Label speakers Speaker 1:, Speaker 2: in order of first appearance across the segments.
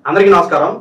Speaker 1: అందరికీ నమస్కారం.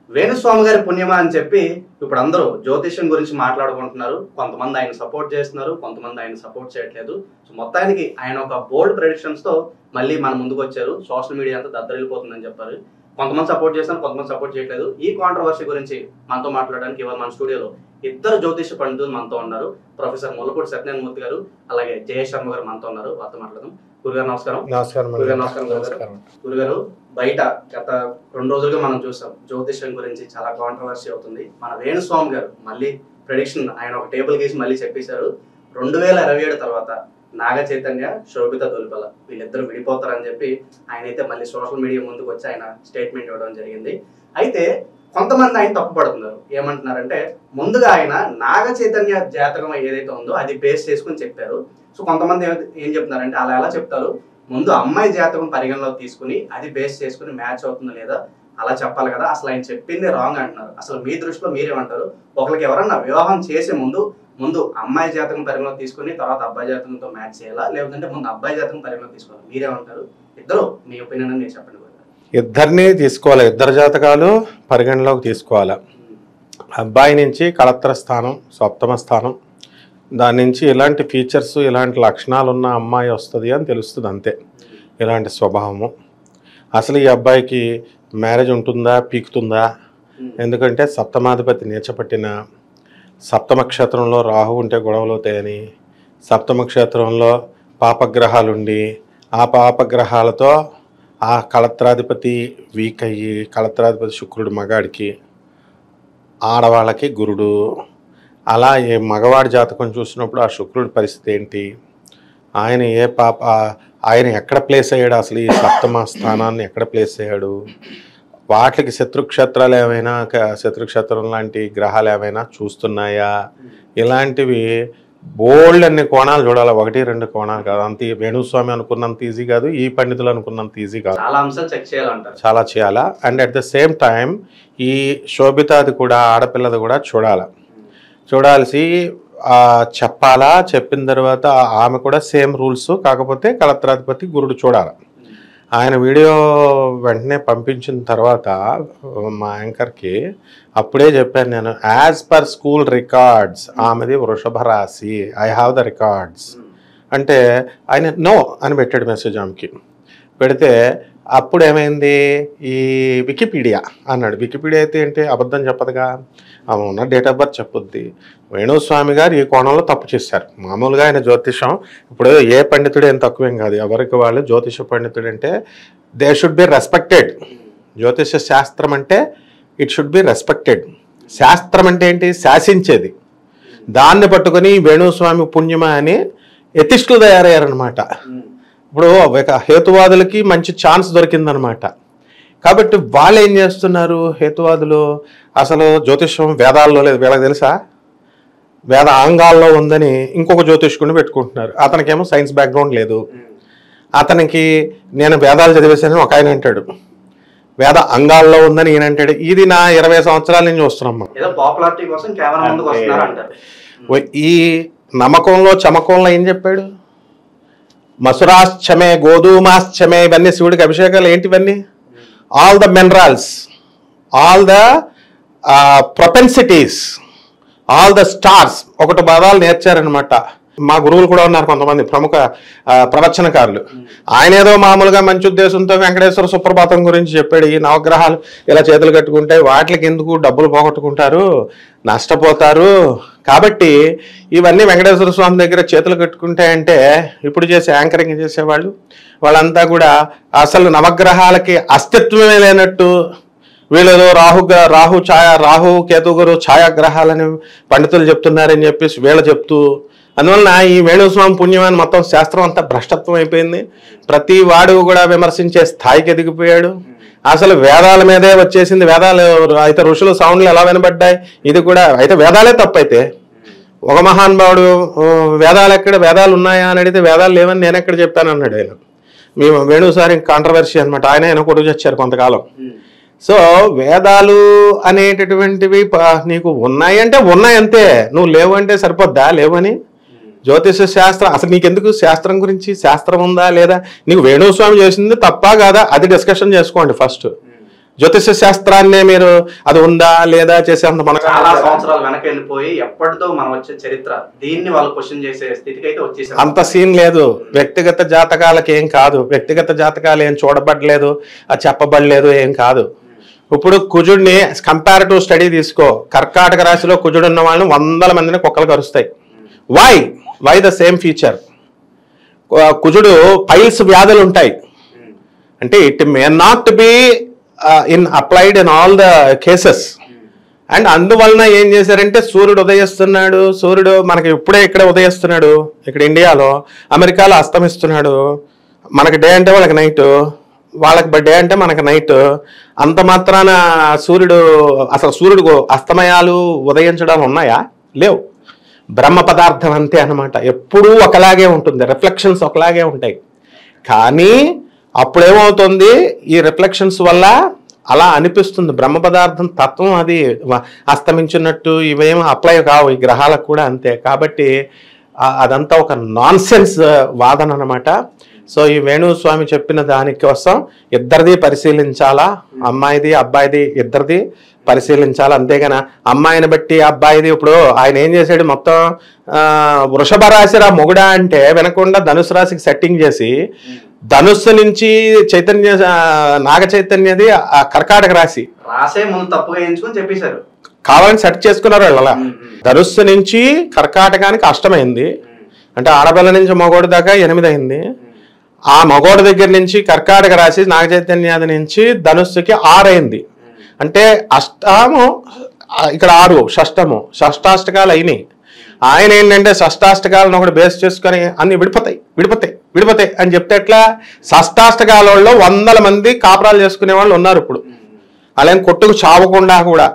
Speaker 1: వేణుస్వామి గారి పుణ్యమా అని చెప్పి ఇప్పుడు అందరూ జ్యోతిష్యం గురించి మాట్లాడుకుంటున్నారు. కొంతమంది ఆయన సపోర్ట్ చేస్తున్నారు, కొంతమంది ఆయన సపోర్ట్ చేయట్లేదు. సో మొత్తానికి ఆయన ఒక బోల్డ్ ప్రెడిక్షన్స్ తో మళ్ళీ మన ముందుకు వచ్చారు. సోషల్ మీడియా అంతా దద్దరిల్లిపోతుందని చెప్పారు. కొంతమంది సపోర్ట్ చేస్తారు, కొంతమంది సపోర్ట్ చేయట్లేదు. ఈ కాంట్రవర్సీ గురించి మనతో మాట్లాడడానికి ఇవాళ మన స్టూడియోలో ఇద్దరు జ్యోతిష పండితులు మనతో ఉన్నారు. ప్రొఫెసర్ ముల్లపూడి సత్యనారాయణ మూర్తి గారు, అలాగే జయశర్మ గారు మనతో ఉన్నారు. వారితో మాట్లాడదాం. గురుగారు నమస్కారం.
Speaker 2: నమస్కారం.
Speaker 1: గురుగారు, బయట గత 2 రోజులుగా మనం చూసాం జ్యోతిష్యం గురించి చాలా కాంట్రవర్సీ అవుతుంది. మన వేణుస్వామి గారు మళ్ళీ ప్రెడిక్షన్ ఆయన ఒక టేబుల్ గీసి మళ్ళీ చెప్పేశారు. 2027 తర్వాత నాగ చైతన్య, శోభిత దొలిపల వీళ్ళిద్దరు విడిపోతారని చెప్పి ఆయన అయితే మళ్ళీ సోషల్ మీడియా ముందుకు వచ్చి ఆయన స్టేట్మెంట్ ఇవ్వడం జరిగింది. అయితే కొంతమంది ఆయన తప్పుపడుతున్నారు. ఏమంటున్నారంటే, ముందుగా ఆయన నాగ చైతన్య జాతకం ఏదైతే ఉందో అది బేస్ చేసుకుని చెప్పారు. సో కొంతమంది ఏం చెప్తున్నారంటే, అలా ఎలా చెప్తారు, ముందు అమ్మాయి జాతకం పరిగణలోకి తీసుకుని అది బేస్ చేసుకుని మ్యాచ్ అవుతుందా లేదా అలా చెప్పాలి కదా, అసలు ఆయన చెప్పింది రాంగ్ అంటున్నారు. అసలు మీ దృష్టిలో మీరేమంటారు? ఒకరికి ఎవరన్నా వివాహం చేసే ముందు అమ్మాయి జాతకం పరిగణలోకి తీసుకుని తర్వాత అబ్బాయి జాతకంతో మ్యాచ్ చేయాలా, లేదంటే ముందు అబ్బాయి జాతకం పరిగణలోకి తీసుకోవాలి? మీరేమంటారు? ఇద్దరు మీ ఒపీనియన్ మీరు చెప్పండి.
Speaker 2: ఇద్దరిని తీసుకోవాలి, ఇద్దరు జాతకాలు పరిగణలోకి తీసుకోవాలి. అబ్బాయి నుంచి కళత్ర స్థానం, సప్తమ స్థానం, దాని నుంచి ఇలాంటి ఫీచర్స్, ఇలాంటి లక్షణాలు ఉన్న అమ్మాయి వస్తుంది అని తెలుస్తుంది అంతే. ఇలాంటి స్వభావము. అసలు ఈ అబ్బాయికి మ్యారేజ్ ఉంటుందా, పీకుతుందా? ఎందుకంటే సప్తమాధిపతి నీచపట్టిన, సప్తమ క్షేత్రంలో రాహు ఉంటే గొడవలు అవుతాయని, సప్తమ క్షేత్రంలో పాపగ్రహాలుండి ఆ పాపగ్రహాలతో ఆ కళత్రాధిపతి వీక్ అయ్యి, కళత్రాధిపతి శుక్రుడు మగాడికి, ఆడవాళ్ళకి గురుడు. అలా ఏ మగవాడి జాతకం చూసినప్పుడు ఆ శుక్రుడి పరిస్థితి ఏంటి, ఆయన ఎక్కడ ప్లేస్ అయ్యాడు, అసలు ఈ సప్తమ స్థానాన్ని ఎక్కడ ప్లేస్ అయ్యాడు, వాటికి శత్రుక్షేత్రాలు ఏమైనా, శత్రుక్షేత్రం లాంటి గ్రహాలు ఏమైనా చూస్తున్నాయా, ఇలాంటివి బోల్డ్ అన్ని కోణాలు చూడాలి. 1-2 కోణాలు కాదు. అంత వేణుస్వామి అనుకున్నంత ఈజీ కాదు, ఈ పండితులు అనుకున్నంత ఈజీ కాదు.
Speaker 1: చాలా అంశాలు చెక్ చేయాలంటారు.
Speaker 2: చాలా చేయాలా. And at the same time ఈ శోభితాది కూడా, ఆడపిల్లది కూడా చూడాల్సి చెప్పాలా. చెప్పిన తర్వాత ఆమె కూడా సేమ్ రూల్స్, కాకపోతే కళత్రాధిపతి గురుడు చూడాలి. ఆయన వీడియో వెంటనే పంపించిన తర్వాత మా యాంకర్కి అప్పుడే చెప్పాను నేను, యాజ్ పర్ స్కూల్ రికార్డ్స్ ఆమెది వృషభ రాశి, ఐ హ్యావ్ ద రికార్డ్స్ అంటే ఆయన నో అని పెట్టాడు మెసేజ్ ఆమెకి. పెడితే అప్పుడు ఏమైంది, ఈ వికీపీడియా అన్నాడు. వికీపీడియా అయితే ఏంటి, అబద్ధం చెప్పదుగా, ఆమె ఉన్న డేట్ ఆఫ్ బర్త్ చెప్పుద్ది. వేణుస్వామి గారు ఈ కోణంలో తప్పు చేశారు. మామూలుగా ఆయన జ్యోతిషం, ఇప్పుడు ఏ పండితుడు ఏం తక్కువేం కాదు, ఎవరికి వాళ్ళు జ్యోతిష పండితుడు అంటే దే షుడ్ బి రెస్పెక్టెడ్. జ్యోతిష శాస్త్రం అంటే ఇట్ షుడ్ బి రెస్పెక్టెడ్. శాస్త్రం అంటే ఏంటి, శాసించేది. దాన్ని పట్టుకొని వేణుస్వామి పుణ్యమా అని ఎథిస్టులు తయారయ్యారనమాట. ఇప్పుడు హేతువాదులకి మంచి ఛాన్స్ దొరికిందనమాట. కాబట్టి వాళ్ళు ఏం చేస్తున్నారు, హేతువాదులు అసలు జ్యోతిష్యం వేదాల్లో లేదు, వీళ్ళకి తెలుసా, వేద ఆంగాల్లో ఉందని ఇంకొక జ్యోతిష్కుని పెట్టుకుంటున్నారు. అతనికేమో సైన్స్ బ్యాక్గ్రౌండ్ లేదు. అతనికి నేను వేదాలు చదివేశానని ఒక ఆయన అంటాడు, వేద అంగాల్లో ఉందని ఈయన అంటాడు. ఇది నా 20 సంవత్సరాల నుంచి వస్తున్నాం. ఈ నమ్మకంలో చమకంలో ఏం చెప్పాడు, మసురాశ్చమే, గోధుమాశ్చమే, ఇవన్నీ శివుడికి అభిషేకాలు ఏంటివన్నీ, all the minerals, all the propensities, all the stars, 1 పదాలు నేర్చారనమాట. మా గురువులు కూడా ఉన్నారు కొంతమంది ప్రముఖ ప్రవచనకారులు. ఆయన ఏదో మామూలుగా మంచి ఉద్దేశంతో వెంకటేశ్వర సుప్రభాతం గురించి చెప్పాడు. ఈ నవగ్రహాలు ఇలా చేతులు కట్టుకుంటే వాటికి ఎందుకు డబ్బులు పోగొట్టుకుంటారు, నష్టపోతారు. కాబట్టి ఇవన్నీ వెంకటేశ్వర స్వామి దగ్గర చేతులు కట్టుకుంటాయంటే ఇప్పుడు చేసే యాంకరింగ్ చేసేవాళ్ళు వాళ్ళంతా కూడా అసలు నవగ్రహాలకి అస్తిత్వమే లేనట్టు, వీళ్ళలో రాహు కేతుగురు ఛాయాగ్రహాలని పండితులు చెప్తున్నారని చెప్పేసి వీళ్ళు చెప్తూ, అందువలన ఈ వేణుస్వామి పుణ్యమని మొత్తం శాస్త్రం అంతా భ్రష్టత్వం అయిపోయింది. ప్రతి వాడు కూడా విమర్శించే స్థాయికి ఎదిగిపోయాడు. అసలు వేదాల మీదే వచ్చేసింది. వేదాలు అయితే ఋషుల సౌండ్లు ఎలా వినబడ్డాయి, ఇది కూడా అయితే వేదాలే తప్పైతే. ఒక మహానుభావుడు వేదాలు ఉన్నాయా అని అడిగితే వేదాలు లేవని నేను ఎక్కడ చెప్పాను అన్నాడు ఆయన. మీ వేణుసారి కాంట్రవర్సీ అనమాట. ఆయన కొడుకు చచ్చారు కొంతకాలం. సో వేదాలు అనేటటువంటివి నీకు ఉన్నాయి అంటే ఉన్నాయి అంతే, నువ్వు లేవు అంటే సరిపోద్దా లేవని. జ్యోతిష శాస్త్రం అసలు నీకెందుకు, శాస్త్రం గురించి, శాస్త్రం ఉందా లేదా, నీకు వేణుస్వామి చేసింది తప్పా కాదా అది డిస్కషన్ చేసుకోండి ఫస్ట్. జ్యోతిష శాస్త్రాన్నే మీరు అది ఉందా లేదా చేసేంత మనకు
Speaker 1: చాలా సంవత్సరాలు వెనక వెళ్ళిపోయి ఎప్పటితో మనం వచ్చే చరిత్ర దీన్ని వాళ్ళు క్వశ్చన్ చేసే స్థితికి అయితే వచ్చేసారు.
Speaker 2: అంత సీన్ లేదు. వ్యక్తిగత జాతకాలకి ఏం కాదు, వ్యక్తిగత జాతకాలు ఏం చూడబడలేదు, అది చెప్పబడలేదు, ఏం కాదు. ఇప్పుడు కుజుడిని కంపారిటివ్ స్టడీ తీసుకో. కర్కాటక రాశిలో కుజుడు ఉన్న వాళ్ళని 100 మందిని కుక్కలు కరుస్తాయి. Why the same feature. కుజుడు పైల్స్ వ్యాధులు ఉంటాయి అంటే it may not be applied in all the cases. And అందువలన ఏం చేశారంటే సూర్యుడు ఉదయిస్తున్నాడు, సూర్యుడు మనకి ఇప్పుడే ఇక్కడ ఉదయిస్తున్నాడు, ఇక్కడ ఇండియాలో, అమెరికాలో అస్తమిస్తున్నాడు. మనకి డే అంటే వాళ్ళకి నైట్, వాళ్ళకి డే అంటే మనకి నైట్. అంత మాత్రాన అసలు సూర్యుడు అస్తమయాలు ఉదయించడాలు ఉన్నాయా? లేవు. బ్రహ్మ పదార్థం అంతే అనమాట. ఎప్పుడూ ఒకలాగే ఉంటుంది, రిఫ్లెక్షన్స్ ఒకలాగే ఉంటాయి. కానీ అప్పుడేమవుతుంది, ఈ రిఫ్లెక్షన్స్ వల్ల అలా అనిపిస్తుంది. బ్రహ్మ పదార్థం తత్వం అది అస్తమించినట్టు ఇవేమో అప్లై కావు ఈ గ్రహాలకు కూడా అంతే. కాబట్టి అదంతా ఒక నాన్సెన్స్ వాదన అనమాట. సో ఈ వేణుస్వామి చెప్పిన దానికోసం ఇద్దరిది పరిశీలించాలా, అమ్మాయిది అబ్బాయిది ఇద్దరిది పరిశీలించాలి. అంతేగాని అమ్మాయిని బట్టి అబ్బాయిది, ఇప్పుడు ఆయన ఏం చేశాడు, మొత్తం వృషభ రాశి రా మొగుడా అంటే వినకుండా ధనుసు రాశికి సెట్టింగ్ చేసి ధనుస్సు నుంచి నాగ చైతన్యది కర్కాటక రాశి
Speaker 1: రాసే ముందు తప్పుగా ఎంచుకొని చెప్పేశారు.
Speaker 2: కావాలని సెట్ చేసుకున్నారు వాళ్ళు. అలా ధనుస్సు నుంచి కర్కాటకానికి అష్టమైంది అంటే ఆడపిల్ల నుంచి మగోడి దాకా 8 అయింది. ఆ మగోడి దగ్గర నుంచి కర్కాటక రాశి నాగ చైతన్యాది నుంచి ధనుస్సుకి 6 అయింది. అంటే అష్టము ఇక్కడ 6, షష్టము, షష్టాష్టకాలు అయినాయి. ఆయన ఏంటంటే షష్టాష్టకాలను ఒకటి బేస్ చేసుకొని అన్ని విడిపోతాయి అని చెప్తే ఎట్లా, షష్టాష్టకాలలో 100 మంది కాపురాలు చేసుకునే వాళ్ళు ఉన్నారు ఇప్పుడు. అలాగే కొట్టుకు చావకుండా కూడా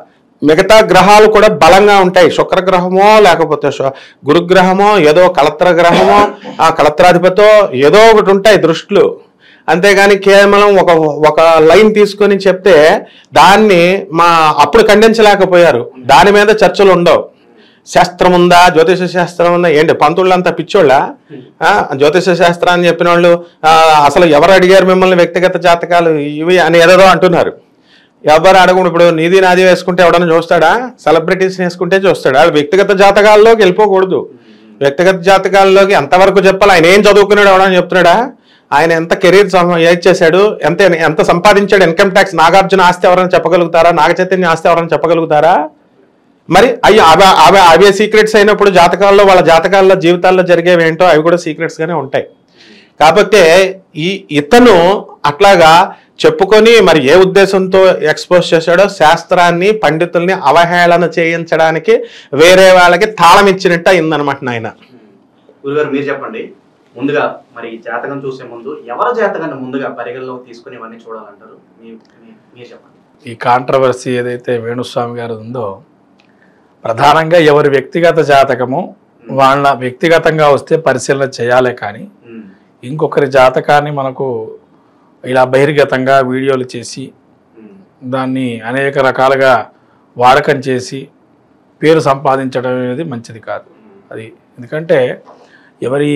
Speaker 2: మిగతా గ్రహాలు కూడా బలంగా ఉంటాయి. శుక్రగ్రహమో లేకపోతే గురుగ్రహమో ఏదో కళత్ర గ్రహమో, ఆ కళత్రాధిపతో ఏదో ఒకటి ఉంటాయి దృష్టిలు. అంతేగాని కేవలం ఒక లైన్ తీసుకొని చెప్తే దాన్ని అప్పుడు ఖండించలేకపోయారు. దాని మీద చర్చలు ఉండవు. శాస్త్రం ఉందా, జ్యోతిష శాస్త్రం ఉందా ఏంటి, పంతుళ్ళంతా పిచ్చోళ్ళ? జ్యోతిష శాస్త్రాన్ని చెప్పిన వాళ్ళు అసలు ఎవరు అడిగారు మిమ్మల్ని వ్యక్తిగత జాతకాలు ఇవి అని ఏదో అంటున్నారు. ఎవరు అడగడు. ఇప్పుడు నీది నాది వేసుకుంటే ఎవడన్నా చూస్తాడా? సెలబ్రిటీస్ వేసుకుంటే చూస్తాడా? వ్యక్తిగత జాతకాల్లోకి వెళ్ళిపోకూడదు. వ్యక్తిగత జాతకాల్లోకి ఎంతవరకు చెప్పాలి? ఆయన ఏం చదువుకున్నాడు ఎవడని చెప్తున్నాడా? ఆయన ఎంత కెరీర్ చేశాడు, ఎంత సంపాదించాడు, ఇన్కమ్ ట్యాక్స్, నాగార్జున ఆస్తి ఎవరైనా చెప్పగలుగుతారా? నాగ చైతన్య ఆస్తి ఎవరైనా చెప్పగలుగుతారా? మరి అవే సీక్రెట్స్ అయినప్పుడు జాతకాల్లో వాళ్ళ జాతకాల్లో జీవితాల్లో జరిగేవి ఏంటో అవి కూడా సీక్రెట్స్ గానే ఉంటాయి. కాకపోతే ఇతను అట్లాగా చెప్పుకొని మరి ఏ ఉద్దేశంతో ఎక్స్పోజ్ చేశాడో, శాస్త్రాన్ని పండితుల్ని అవహేళన చేయించడానికి వేరే వాళ్ళకి తాళం ఇచ్చినట్టు అయిందనమాట. నాయన
Speaker 1: గురుగారు మీరు చెప్పండి, ముందుగా మరి జాతకం చూసే ముందు ఎవరి జాతకాన్ని ముందుగా పరిగణలోకి తీసుకుని ఇవన్నీ చూడాలంటారు? మీరు చెప్పండి.
Speaker 3: ఈ కాంట్రవర్సీ ఏదైతే వేణుస్వామి గారు ఉందో, ప్రధానంగా ఎవరి వ్యక్తిగత జాతకము వాళ్ళ వ్యక్తిగతంగా వస్తే పరిశీలన చేయాలే కానీ ఇంకొకరి జాతకాన్ని మనకు ఇలా బహిర్గతంగా వీడియోలు చేసి దాన్ని అనేక రకాలుగా వాడకం చేసి పేరు సంపాదించడం అనేది మంచిది కాదు. అది ఎందుకంటే ఎవరి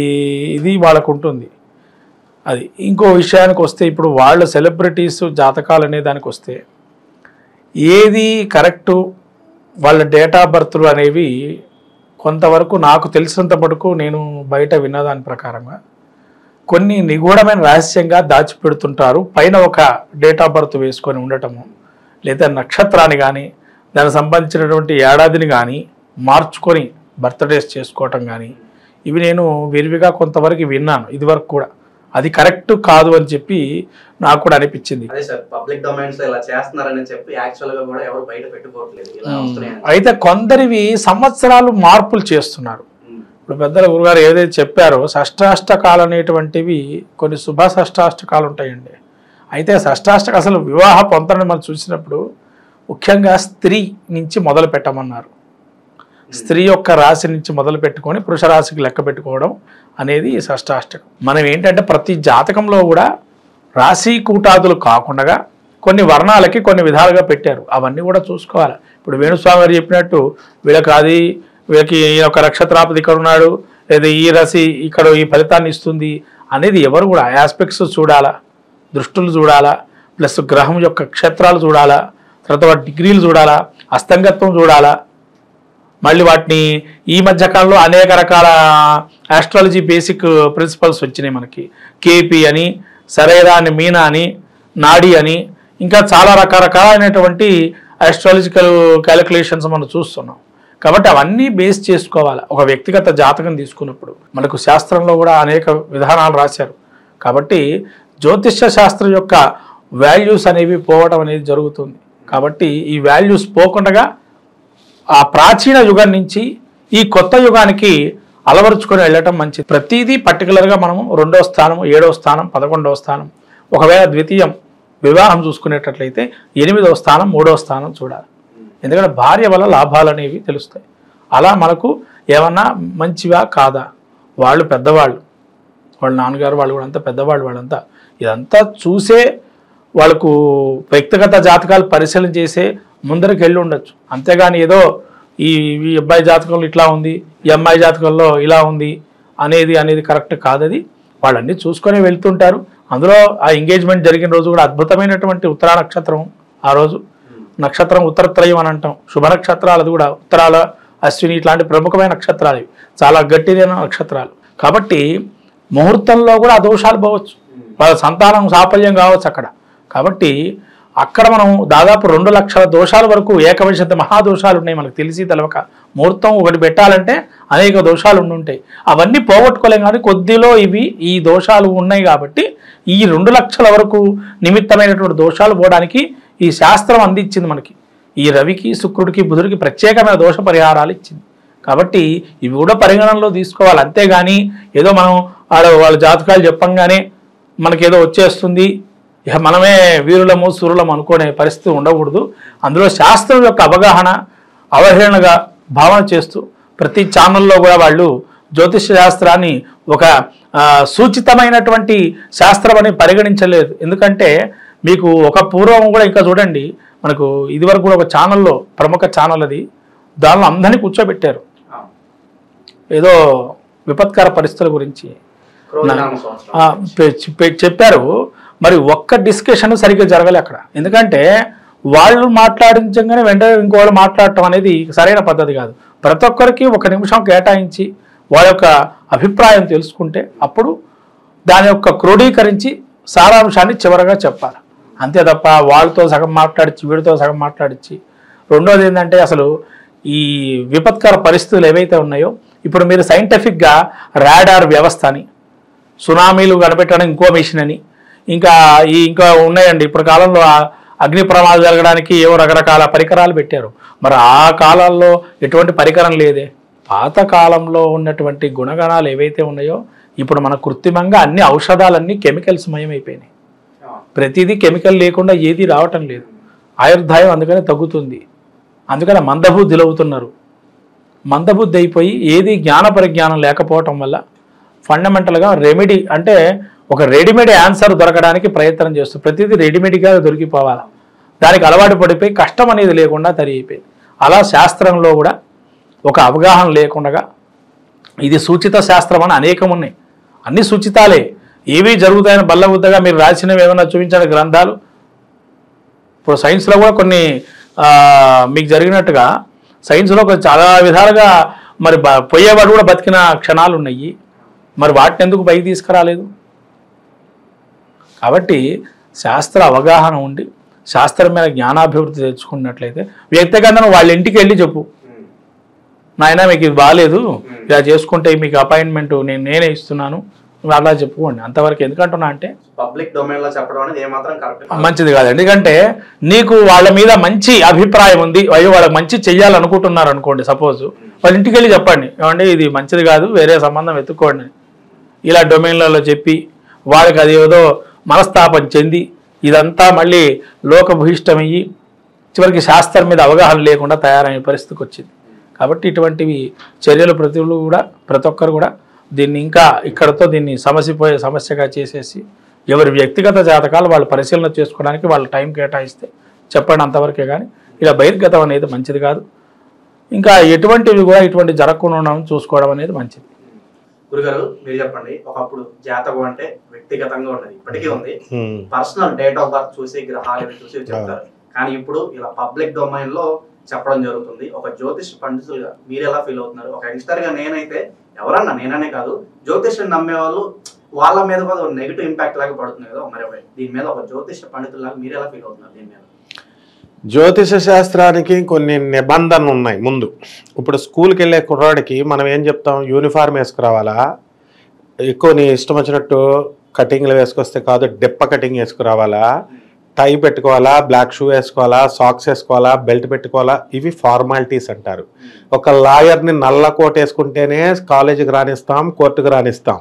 Speaker 3: ఇది వాళ్ళకు ఉంటుంది. అది ఇంకో విషయానికి వస్తే, ఇప్పుడు వాళ్ళ సెలబ్రిటీస్ జాతకాలు అనే దానికి వస్తే ఏది కరెక్టు, వాళ్ళ డేట్ ఆఫ్ బర్త్లు అనేవి కొంతవరకు నాకు తెలిసినంత మటుకు నేను బయట విన్నదాని ప్రకారంగా కొన్ని నిగూఢమైన రహస్యంగా దాచిపెడుతుంటారు. పైన ఒక డేట్ ఆఫ్ బర్త్ వేసుకొని ఉండటము, లేదా నక్షత్రాన్ని కానీ దానికి సంబంధించినటువంటి ఏడాదిని కానీ మార్చుకొని బర్త్డేస్ చేసుకోవటం కానీ ఇవి నేను విరివిగా కొంతవరకు విన్నాను ఇదివరకు కూడా. అది కరెక్ట్ కాదు అని చెప్పి నాకు కూడా అనిపించింది. అయితే కొందరివి సంవత్సరాలు మార్పులు చేస్తున్నారు. ఇప్పుడు పెద్దల గురుగారు ఏదైతే చెప్పారో షష్టాష్టకాలు అనేటువంటివి కొన్ని శుభ షష్టాష్టకాలు ఉంటాయండి. అయితే షష్టాష్టక అసలు వివాహ పొంతనని మనం చూసినప్పుడు ముఖ్యంగా స్త్రీ నుంచి మొదలు పెట్టమన్నారు. స్త్రీ యొక్క రాశి నుంచి మొదలు పెట్టుకొని పురుష రాశికి లెక్క పెట్టుకోవడం అనేది షష్టాష్టకం. మనం ఏంటంటే ప్రతి జాతకంలో కూడా రాశి కూటాదులు కాకుండా కొన్ని వర్ణాలకి కొన్ని విధాలుగా పెట్టారు. అవన్నీ కూడా చూసుకోవాలి. ఇప్పుడు వేణుస్వామి గారు చెప్పినట్టు వీళ్ళకి ఒక నక్షత్రాపతి ఇక్కడ ఉన్నాడు, లేదా ఈ రాశి ఇక్కడ ఈ ఫలితాన్ని ఇస్తుంది అనేది ఎవరు కూడా ఆస్పెక్ట్స్ చూడాలా, దృష్టులు చూడాలా, ప్లస్ గ్రహం యొక్క క్షేత్రాలు చూడాలా, తర్వాత వాటి డిగ్రీలు చూడాలా, అస్తంగత్వం చూడాలా. మళ్ళీ వాటిని ఈ మధ్యకాలంలో అనేక రకాల ఆస్ట్రాలజీ బేసిక్ ప్రిన్సిపల్స్ వచ్చినాయి మనకి. కేపీ అని, సరేరా అని, మీనా అని, నాడి అని, ఇంకా చాలా రకరకాలైనటువంటి ఆస్ట్రాలజికల్ క్యాలిక్యులేషన్స్ మనం చూస్తున్నాం. కాబట్టి అవన్నీ బేస్ చేసుకోవాలి ఒక వ్యక్తిగత జాతకం తీసుకున్నప్పుడు. మనకు శాస్త్రంలో కూడా అనేక విధానాలు రాశారు. కాబట్టి జ్యోతిష్య శాస్త్రం యొక్క వాల్యూస్ అనేవి పోవడం అనేది జరుగుతుంది. కాబట్టి ఈ వాల్యూస్ పోకుండా ఆ ప్రాచీన యుగం నుంచి ఈ కొత్త యుగానికి అలవరుచుకొని వెళ్ళటం మంచిది. ప్రతిదీ పర్టికులర్గా మనము 2వ స్థానం, 7వ స్థానం, 11వ స్థానం, ఒకవేళ ద్వితీయం వివాహం చూసుకునేటట్లయితే 8వ స్థానం, 3వ స్థానం చూడాలి. ఎందుకంటే భార్య వల్ల లాభాలు అనేవి తెలుస్తాయి. అలా మనకు ఏమన్నా మంచివా కాదా, వాళ్ళు పెద్దవాళ్ళు, వాళ్ళ నాన్నగారు వాళ్ళు కూడా అంతా పెద్దవాళ్ళు, వాళ్ళంతా ఇదంతా చూసే వాళ్ళకు వ్యక్తిగత జాతకాలు పరిశీలన చేసే ముందరికి వెళ్ళి ఉండొచ్చు. అంతేగాని ఏదో ఈ అబ్బాయి జాతకంలో ఇట్లా ఉంది, ఈ అమ్మాయి జాతకంలో ఇలా ఉంది అనేది కరెక్ట్ కాదది. వాళ్ళన్నీ చూసుకొని వెళ్తుంటారు. అందులో ఆ ఎంగేజ్మెంట్ జరిగిన రోజు కూడా అద్భుతమైనటువంటి ఉత్తరా నక్షత్రం. ఆ రోజు నక్షత్రం ఉత్తరత్రయం అని అంటాం. శుభ నక్షత్రాలు, అది కూడా ఉత్తరాల, అశ్విని ఇట్లాంటి ప్రముఖమైన నక్షత్రాలు, ఇవి చాలా గట్టిదైన నక్షత్రాలు. కాబట్టి ముహూర్తంలో కూడా ఆ దోషాలు పోవచ్చు, వాళ్ళ సంతానం సాఫల్యం కావచ్చు అక్కడ. కాబట్టి అక్కడ మనం దాదాపు 2 లక్షల దోషాల వరకు, ఏకవింశతి మహాదోషాలు ఉన్నాయి మనకు తెలిసి తెలవక. ముహూర్తం ఒకటి పెట్టాలంటే అనేక దోషాలు ఉండుంటాయి. అవన్నీ పోగొట్టుకోలేం. కానీ కొద్దిలో ఈ దోషాలు ఉన్నాయి కాబట్టి ఈ 2 లక్షల వరకు నిమిత్తమైనటువంటి దోషాలు పోవడానికి ఈ శాస్త్రం అందించింది మనకి. ఈ రవికి, శుక్రుడికి, బుధుడికి ప్రత్యేకమైన దోష పరిహారాలు ఇచ్చింది. కాబట్టి ఇవి కూడా పరిగణనలో తీసుకోవాలి. అంతేగాని ఏదో మనం వాళ్ళ జాతకాలు చెప్పంగానే మనకేదో వచ్చేస్తుంది, ఇక మనమే వీరులము సూరులము అనుకునే పరిస్థితి ఉండకూడదు. అందులో శాస్త్రం యొక్క అవహేళనగా భావన చేస్తూ ప్రతి ఛానల్లో కూడా వాళ్ళు జ్యోతిష శాస్త్రాన్ని ఒక సూచితమైనటువంటి శాస్త్రం అని పరిగణించలేదు. ఎందుకంటే మీకు ఒక పూర్వం కూడా ఇంకా చూడండి, మనకు ఇదివరకు కూడా ఒక ఛానల్లో, ప్రముఖ ఛానల్ అది, దానిలో అందరినీ కూర్చోబెట్టారు ఏదో విపత్కర పరిస్థితుల గురించి చెప్పారు. మరి ఒక్క డిస్కషన్ సరిగ్గా జరగలే అక్కడ. ఎందుకంటే వాళ్ళు మాట్లాడించగానే వెంటనే ఇంకోళ్ళు మాట్లాడటం అనేది సరైన పద్ధతి కాదు. ప్రతి ఒక్కరికి 1 నిమిషం కేటాయించి వాళ్ళ యొక్క అభిప్రాయం తెలుసుకుంటే అప్పుడు దాని యొక్క క్రోడీకరించి సారాంశాన్ని చివరగా చెప్పాలి. అంతే తప్ప వాళ్ళతో సగం మాట్లాడించి వీడితో సగం మాట్లాడించి. రెండోది ఏంటంటే అసలు ఈ విపత్కర పరిస్థితులు ఏవైతే ఉన్నాయో, ఇప్పుడు మీరు సైంటిఫిక్గా రాడార్ వ్యవస్థ అని, సునామీలు కనిపెట్టడానికి ఇంకో మిషన్ అని, ఇంకా ఉన్నాయండి. ఇప్పుడు కాలంలో అగ్ని ప్రమాదాలు జరగడానికి ఏవో రకరకాల పరికరాలు పెట్టారు. మరి ఆ కాలంలో ఎటువంటి పరికరం లేదే. పాత కాలంలో ఉన్నటువంటి గుణగణాలు ఏవైతే ఉన్నాయో ఇప్పుడు మన కృత్రిమంగా అన్ని ఔషధాలన్నీ కెమికల్స్ మయమైపోయినాయి. ప్రతిదీ కెమికల్ లేకుండా ఏది రావటం లేదు. ఆయుర్దాయం అందుకనే తగ్గుతుంది. అందుకని మందబుద్ధులు అవుతున్నారు. మందబుద్ధి అయిపోయి ఏది జ్ఞాన పరిజ్ఞానం లేకపోవటం వల్ల ఫండమెంటల్గా రెమెడీ అంటే ఒక రెడీమేడ్ ఆన్సర్ దొరకడానికి ప్రయత్నం చేస్తూ ప్రతిదీ రెడీమేడ్గా దొరికిపోవాలి. దానికి అలవాటు పడిపోయి కష్టం అనేది లేకుండా తరిగిపోయింది. అలా శాస్త్రంలో కూడా ఒక అవగాహన లేకుండా ఇది సూచిత శాస్త్రం అని అనేకం ఉన్నాయి. అన్ని సూచితాలే, ఏవి జరుగుతాయని బల్లబుద్దగా మీరు రాసినవి ఏమైనా చూపించిన గ్రంథాలు. ఇప్పుడు సైన్స్లో కూడా కొన్ని మీకు జరిగినట్టుగా సైన్స్లో చాలా విధాలుగా మరి పోయేవాడు కూడా బతికిన క్షణాలు ఉన్నాయి. మరి వాటిని ఎందుకు పైకి తీసుకురాలేదు? కాబట్టి శాస్త్ర అవగాహన ఉండి శాస్త్రం మీద జ్ఞానాభివృద్ధి తెచ్చుకున్నట్లయితే వ్యక్తిగతంగా వాళ్ళ ఇంటికి వెళ్ళి చెప్పు, నాయన మీకు ఇది బాగాలేదు, ఇలా చేసుకుంటే మీకు అపాయింట్మెంట్ నేనే ఇస్తున్నాను, అలా చెప్పుకోండి. అంతవరకు. ఎందుకంటున్నా అంటే
Speaker 1: పబ్లిక్ డొమైన్ లో చెప్పడం అనేది ఏమాత్రం కరెక్ట్
Speaker 3: మంచిది కాదు. ఎందుకంటే నీకు వాళ్ళ మీద మంచి అభిప్రాయం ఉంది, అయ్యో వాళ్ళకి మంచి చెయ్యాలనుకుంటున్నారు అనుకోండి, సపోజ్ వాళ్ళ ఇంటికి వెళ్ళి చెప్పండి, ఏమంటే ఇది మంచిది కాదు, వేరే సంబంధం వెతుక్కోండి, ఇలా డొమైన్లలో చెప్పి వాళ్ళకి అది ఏదో మనస్తాపం చెంది ఇదంతా మళ్ళీ లోకభూయిష్టమయ్యి చివరికి శాస్త్రం మీద అవగాహన లేకుండా తయారయ్యే పరిస్థితికి వచ్చింది. కాబట్టి ఇటువంటివి చర్యలు ప్రతి ఒక్కరు కూడా దీన్ని ఇంకా ఇక్కడతో దీన్ని సమస్యగా చేసేసి ఎవరి వ్యక్తిగత జాతకాలు వాళ్ళు పరిశీలన చేసుకోవడానికి వాళ్ళు టైం కేటాయిస్తే చెప్పండి, అంతవరకే. కానీ ఇలా బహిర్గతం అనేది మంచిది కాదు. ఇంకా ఎటువంటివి కూడా ఇటువంటి జరగకుండా చూసుకోవడం అనేది మంచిది.
Speaker 1: గురుగారు మీరు చెప్పండి, ఒకప్పుడు జాతకం అంటే వ్యక్తిగతంగా ఉన్నది, ఇప్పటికీ ఉంది. పర్సనల్ డేట్ ఆఫ్ బర్త్ చూసి గ్రహాలను చూసి చెప్తారు. కానీ ఇప్పుడు ఇలా పబ్లిక్ డొమైన్ లో చెప్పడం జరుగుతుంది. ఒక జ్యోతిష్ పండితులుగా మీరు ఎలా ఫీల్ అవుతున్నారు? ఒక యంగ్స్టర్ గా నేనైతే, ఎవరన్నా నేననే కాదు, జ్యోతిష్యం నమ్మే వాళ్ళు వాళ్ళ మీద కూడా ఒక నెగిటివ్ ఇంపాక్ట్ లాగా పడుతుంది కదా. మరి దీని మీద ఒక జ్యోతిష పండితులాగా మీరు ఎలా ఫీల్ అవుతున్నారు దీని మీద?
Speaker 2: జ్యోతిష శాస్త్రానికి కొన్ని నిబంధనలు ఉన్నాయి. ముందు ఇప్పుడు స్కూల్కి వెళ్ళే కుర్రాడికి మనం ఏం చెప్తాం, యూనిఫామ్ వేసుకురావాలా, ఎక్కువ నీ ఇష్టం వచ్చినట్టు కటింగ్లు వేసుకొస్తే కాదు, డెప్ప కటింగ్ వేసుకురావాలా, టై పెట్టుకోవాలా, బ్లాక్ షూ వేసుకోవాలా, సాక్స్ వేసుకోవాలా, బెల్ట్ పెట్టుకోవాలా, ఇవి ఫార్మాలిటీస్ అంటారు. ఒక లాయర్ని నల్ల కోట్ వేసుకుంటేనే కాలేజీకి రానిస్తాం, కోర్టుకు రానిస్తాం.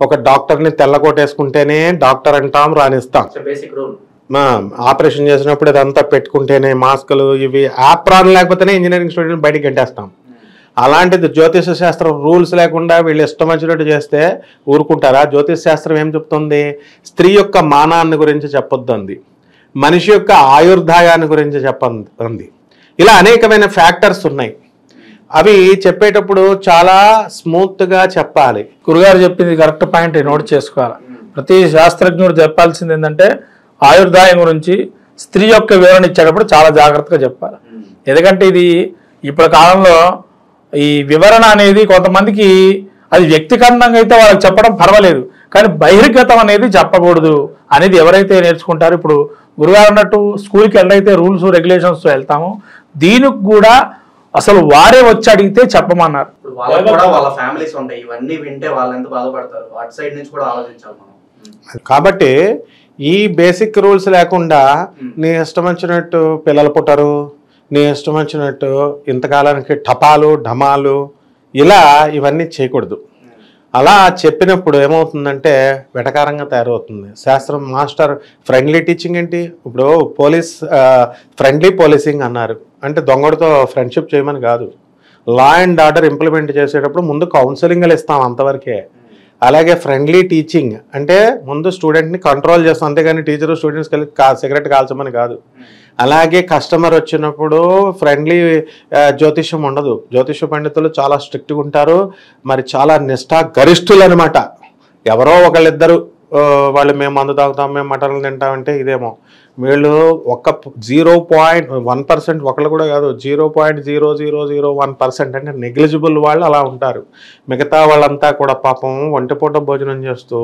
Speaker 2: ఒక డాక్టర్ని తెల్ల కోట్ వేసుకుంటేనే డాక్టర్ అంటాం, రానిస్తాం.
Speaker 1: Basic rule.
Speaker 2: ఆపరేషన్ చేసినప్పుడు ఇదంతా పెట్టుకుంటేనే, మాస్కులు ఇవి ఆప్రాన్ లేకపోతేనే ఇంజనీరింగ్ స్టూడెంట్ బయటికి గంటేస్తాం. అలాంటిది జ్యోతిష శాస్త్రం రూల్స్ లేకుండా వీళ్ళు ఇష్టం వచ్చినట్టు చేస్తే ఊరుకుంటారా? జ్యోతిష శాస్త్రం ఏం చెప్తుంది? స్త్రీ యొక్క మానాన్ని గురించి చెప్పొద్దంది, మనిషి యొక్క ఆయుర్దాయాన్ని గురించి చెప్పండి. ఇలా అనేకమైన ఫ్యాక్టర్స్ ఉన్నాయి. అవి చెప్పేటప్పుడు చాలా స్మూత్గా చెప్పాలి.
Speaker 3: గురుగారు చెప్పింది కరెక్ట్ పాయింట్, నోట్ చేసుకోవాలి. ప్రతి శాస్త్రజ్ఞుడు చెప్పాల్సింది ఏంటంటే ఆయుర్దాయం గురించి స్త్రీ యొక్క వివరణ ఇచ్చేటప్పుడు చాలా జాగ్రత్తగా చెప్పాలి. ఎందుకంటే ఇది ఇప్పటి కాలంలో ఈ వివరణ అనేది కొంతమందికి అది వ్యక్తిగతంగా అయితే వాళ్ళకి చెప్పడం పర్వాలేదు, కానీ బహిర్గతం అనేది చెప్పకూడదు అనేది ఎవరైతే నేర్చుకుంటారో, ఇప్పుడు గురుగారు అన్నట్టు స్కూల్కి వెళ్ళైతే రూల్స్ రెగ్యులేషన్స్తో వెళ్తామో, దీనికి కూడా అసలు వారే వచ్చి అడిగితే చెప్పమన్నారు.
Speaker 1: వాళ్ళకి కూడా వాళ్ళ ఫ్యామిలీస్ ఉంటాయి, ఇవన్నీ వింటే వాళ్ళు ఎంత బాధపడతారు, అటు సైడ్ నుంచి కూడా ఆలోచించాలి మనం.
Speaker 2: కాబట్టి ఈ బేసిక్ రూల్స్ లేకుండా నీ ఇష్టం వచ్చినట్టు పిల్లలు పుట్టరు, నీ ఇష్టం వచ్చినట్టు ఇంతకాలానికి టపాలు ఢమాలు ఇలా ఇవన్నీ చేయకూడదు. అలా చెప్పినప్పుడు ఏమవుతుందంటే వెటకారంగా తయారవుతుంది. శాస్త్రం మాస్టర్ ఫ్రెండ్లీ టీచింగ్ ఏంటి? ఇప్పుడు పోలీస్ ఫ్రెండ్లీ పోలీసింగ్ అన్నారు అంటే దొంగడితో ఫ్రెండ్షిప్ చేయమని కాదు. లా అండ్ ఆర్డర్ ఇంప్లిమెంట్ చేసేటప్పుడు ముందు కౌన్సిలింగ్లు ఇస్తాం, అంతవరకే. అలాగే ఫ్రెండ్లీ టీచింగ్ అంటే ముందు స్టూడెంట్ని కంట్రోల్ చేస్తాం, అంతేగాని టీచరు స్టూడెంట్స్కి వెళ్ళి సిగరెట్ కాల్చమని కాదు. అలాగే కస్టమర్ వచ్చినప్పుడు ఫ్రెండ్లీ జ్యోతిష్యం ఉండదు. జ్యోతిష పండితులు చాలా స్ట్రిక్ట్గా ఉంటారు, మరి చాలా నిష్ఠా గరిష్ఠులు అనమాట. ఎవరో ఒకళ్ళిద్దరు వాళ్ళు మేము మందు తాగుతాం, మేము మటన్లు తింటామంటే ఇదేమో. వీళ్ళు 0.1% ఒకళ్ళు కూడా కాదు, 0.0001% అంటే నెగ్లిజిబుల్ వాళ్ళు అలా ఉంటారు. మిగతా వాళ్ళంతా కూడా పాపం ఒంటిపూట భోజనం చేస్తూ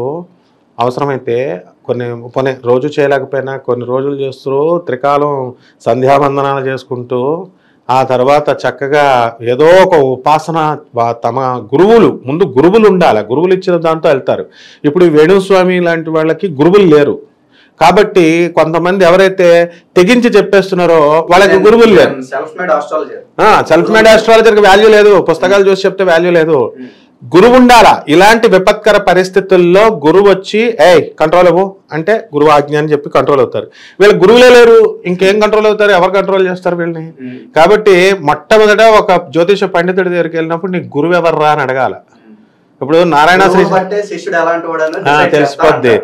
Speaker 2: అవసరమైతే కొన్ని రోజు చేయలేకపోయినా కొన్ని రోజులు చేస్తూ త్రికాలం సంధ్యావందనాలు చేసుకుంటూ ఆ తర్వాత చక్కగా ఏదో ఒక ఉపాసన తమ ముందు గురువులు ఉండాలి, గురువులు ఇచ్చిన దాంతో వెళ్తారు. ఇప్పుడు వేణుస్వామి లాంటి వాళ్ళకి గురువులు లేరు కాబట్టి కొంతమంది ఎవరైతే తెగించి చెప్పేస్తున్నారో వాళ్ళకి గురువులు లేరు. సెల్ఫ్ మేడ్ ఆస్ట్రాలజర్కి వాల్యూ లేదు, పుస్తకాలు చూసి చెప్తే వాల్యూ లేదు. గురువు ఉండాలా. ఇలాంటి విపత్కర పరిస్థితుల్లో గురువు వచ్చి కంట్రోల్ అవ్వు అంటే గురువు ఆజ్ఞ అని చెప్పి కంట్రోల్ అవుతారు. వీళ్ళు గురువులే లేరు, ఇంకేం కంట్రోల్ అవుతారు? ఎవరు కంట్రోల్ చేస్తారు వీళ్ళని? కాబట్టి మొట్టమొదట ఒక జ్యోతిష పండితుడి దగ్గరికి వెళ్ళినప్పుడు నీ గురువు ఎవర్రా అని అడగాల. ఇప్పుడు నారాయణ తెలిసిపోద్ది.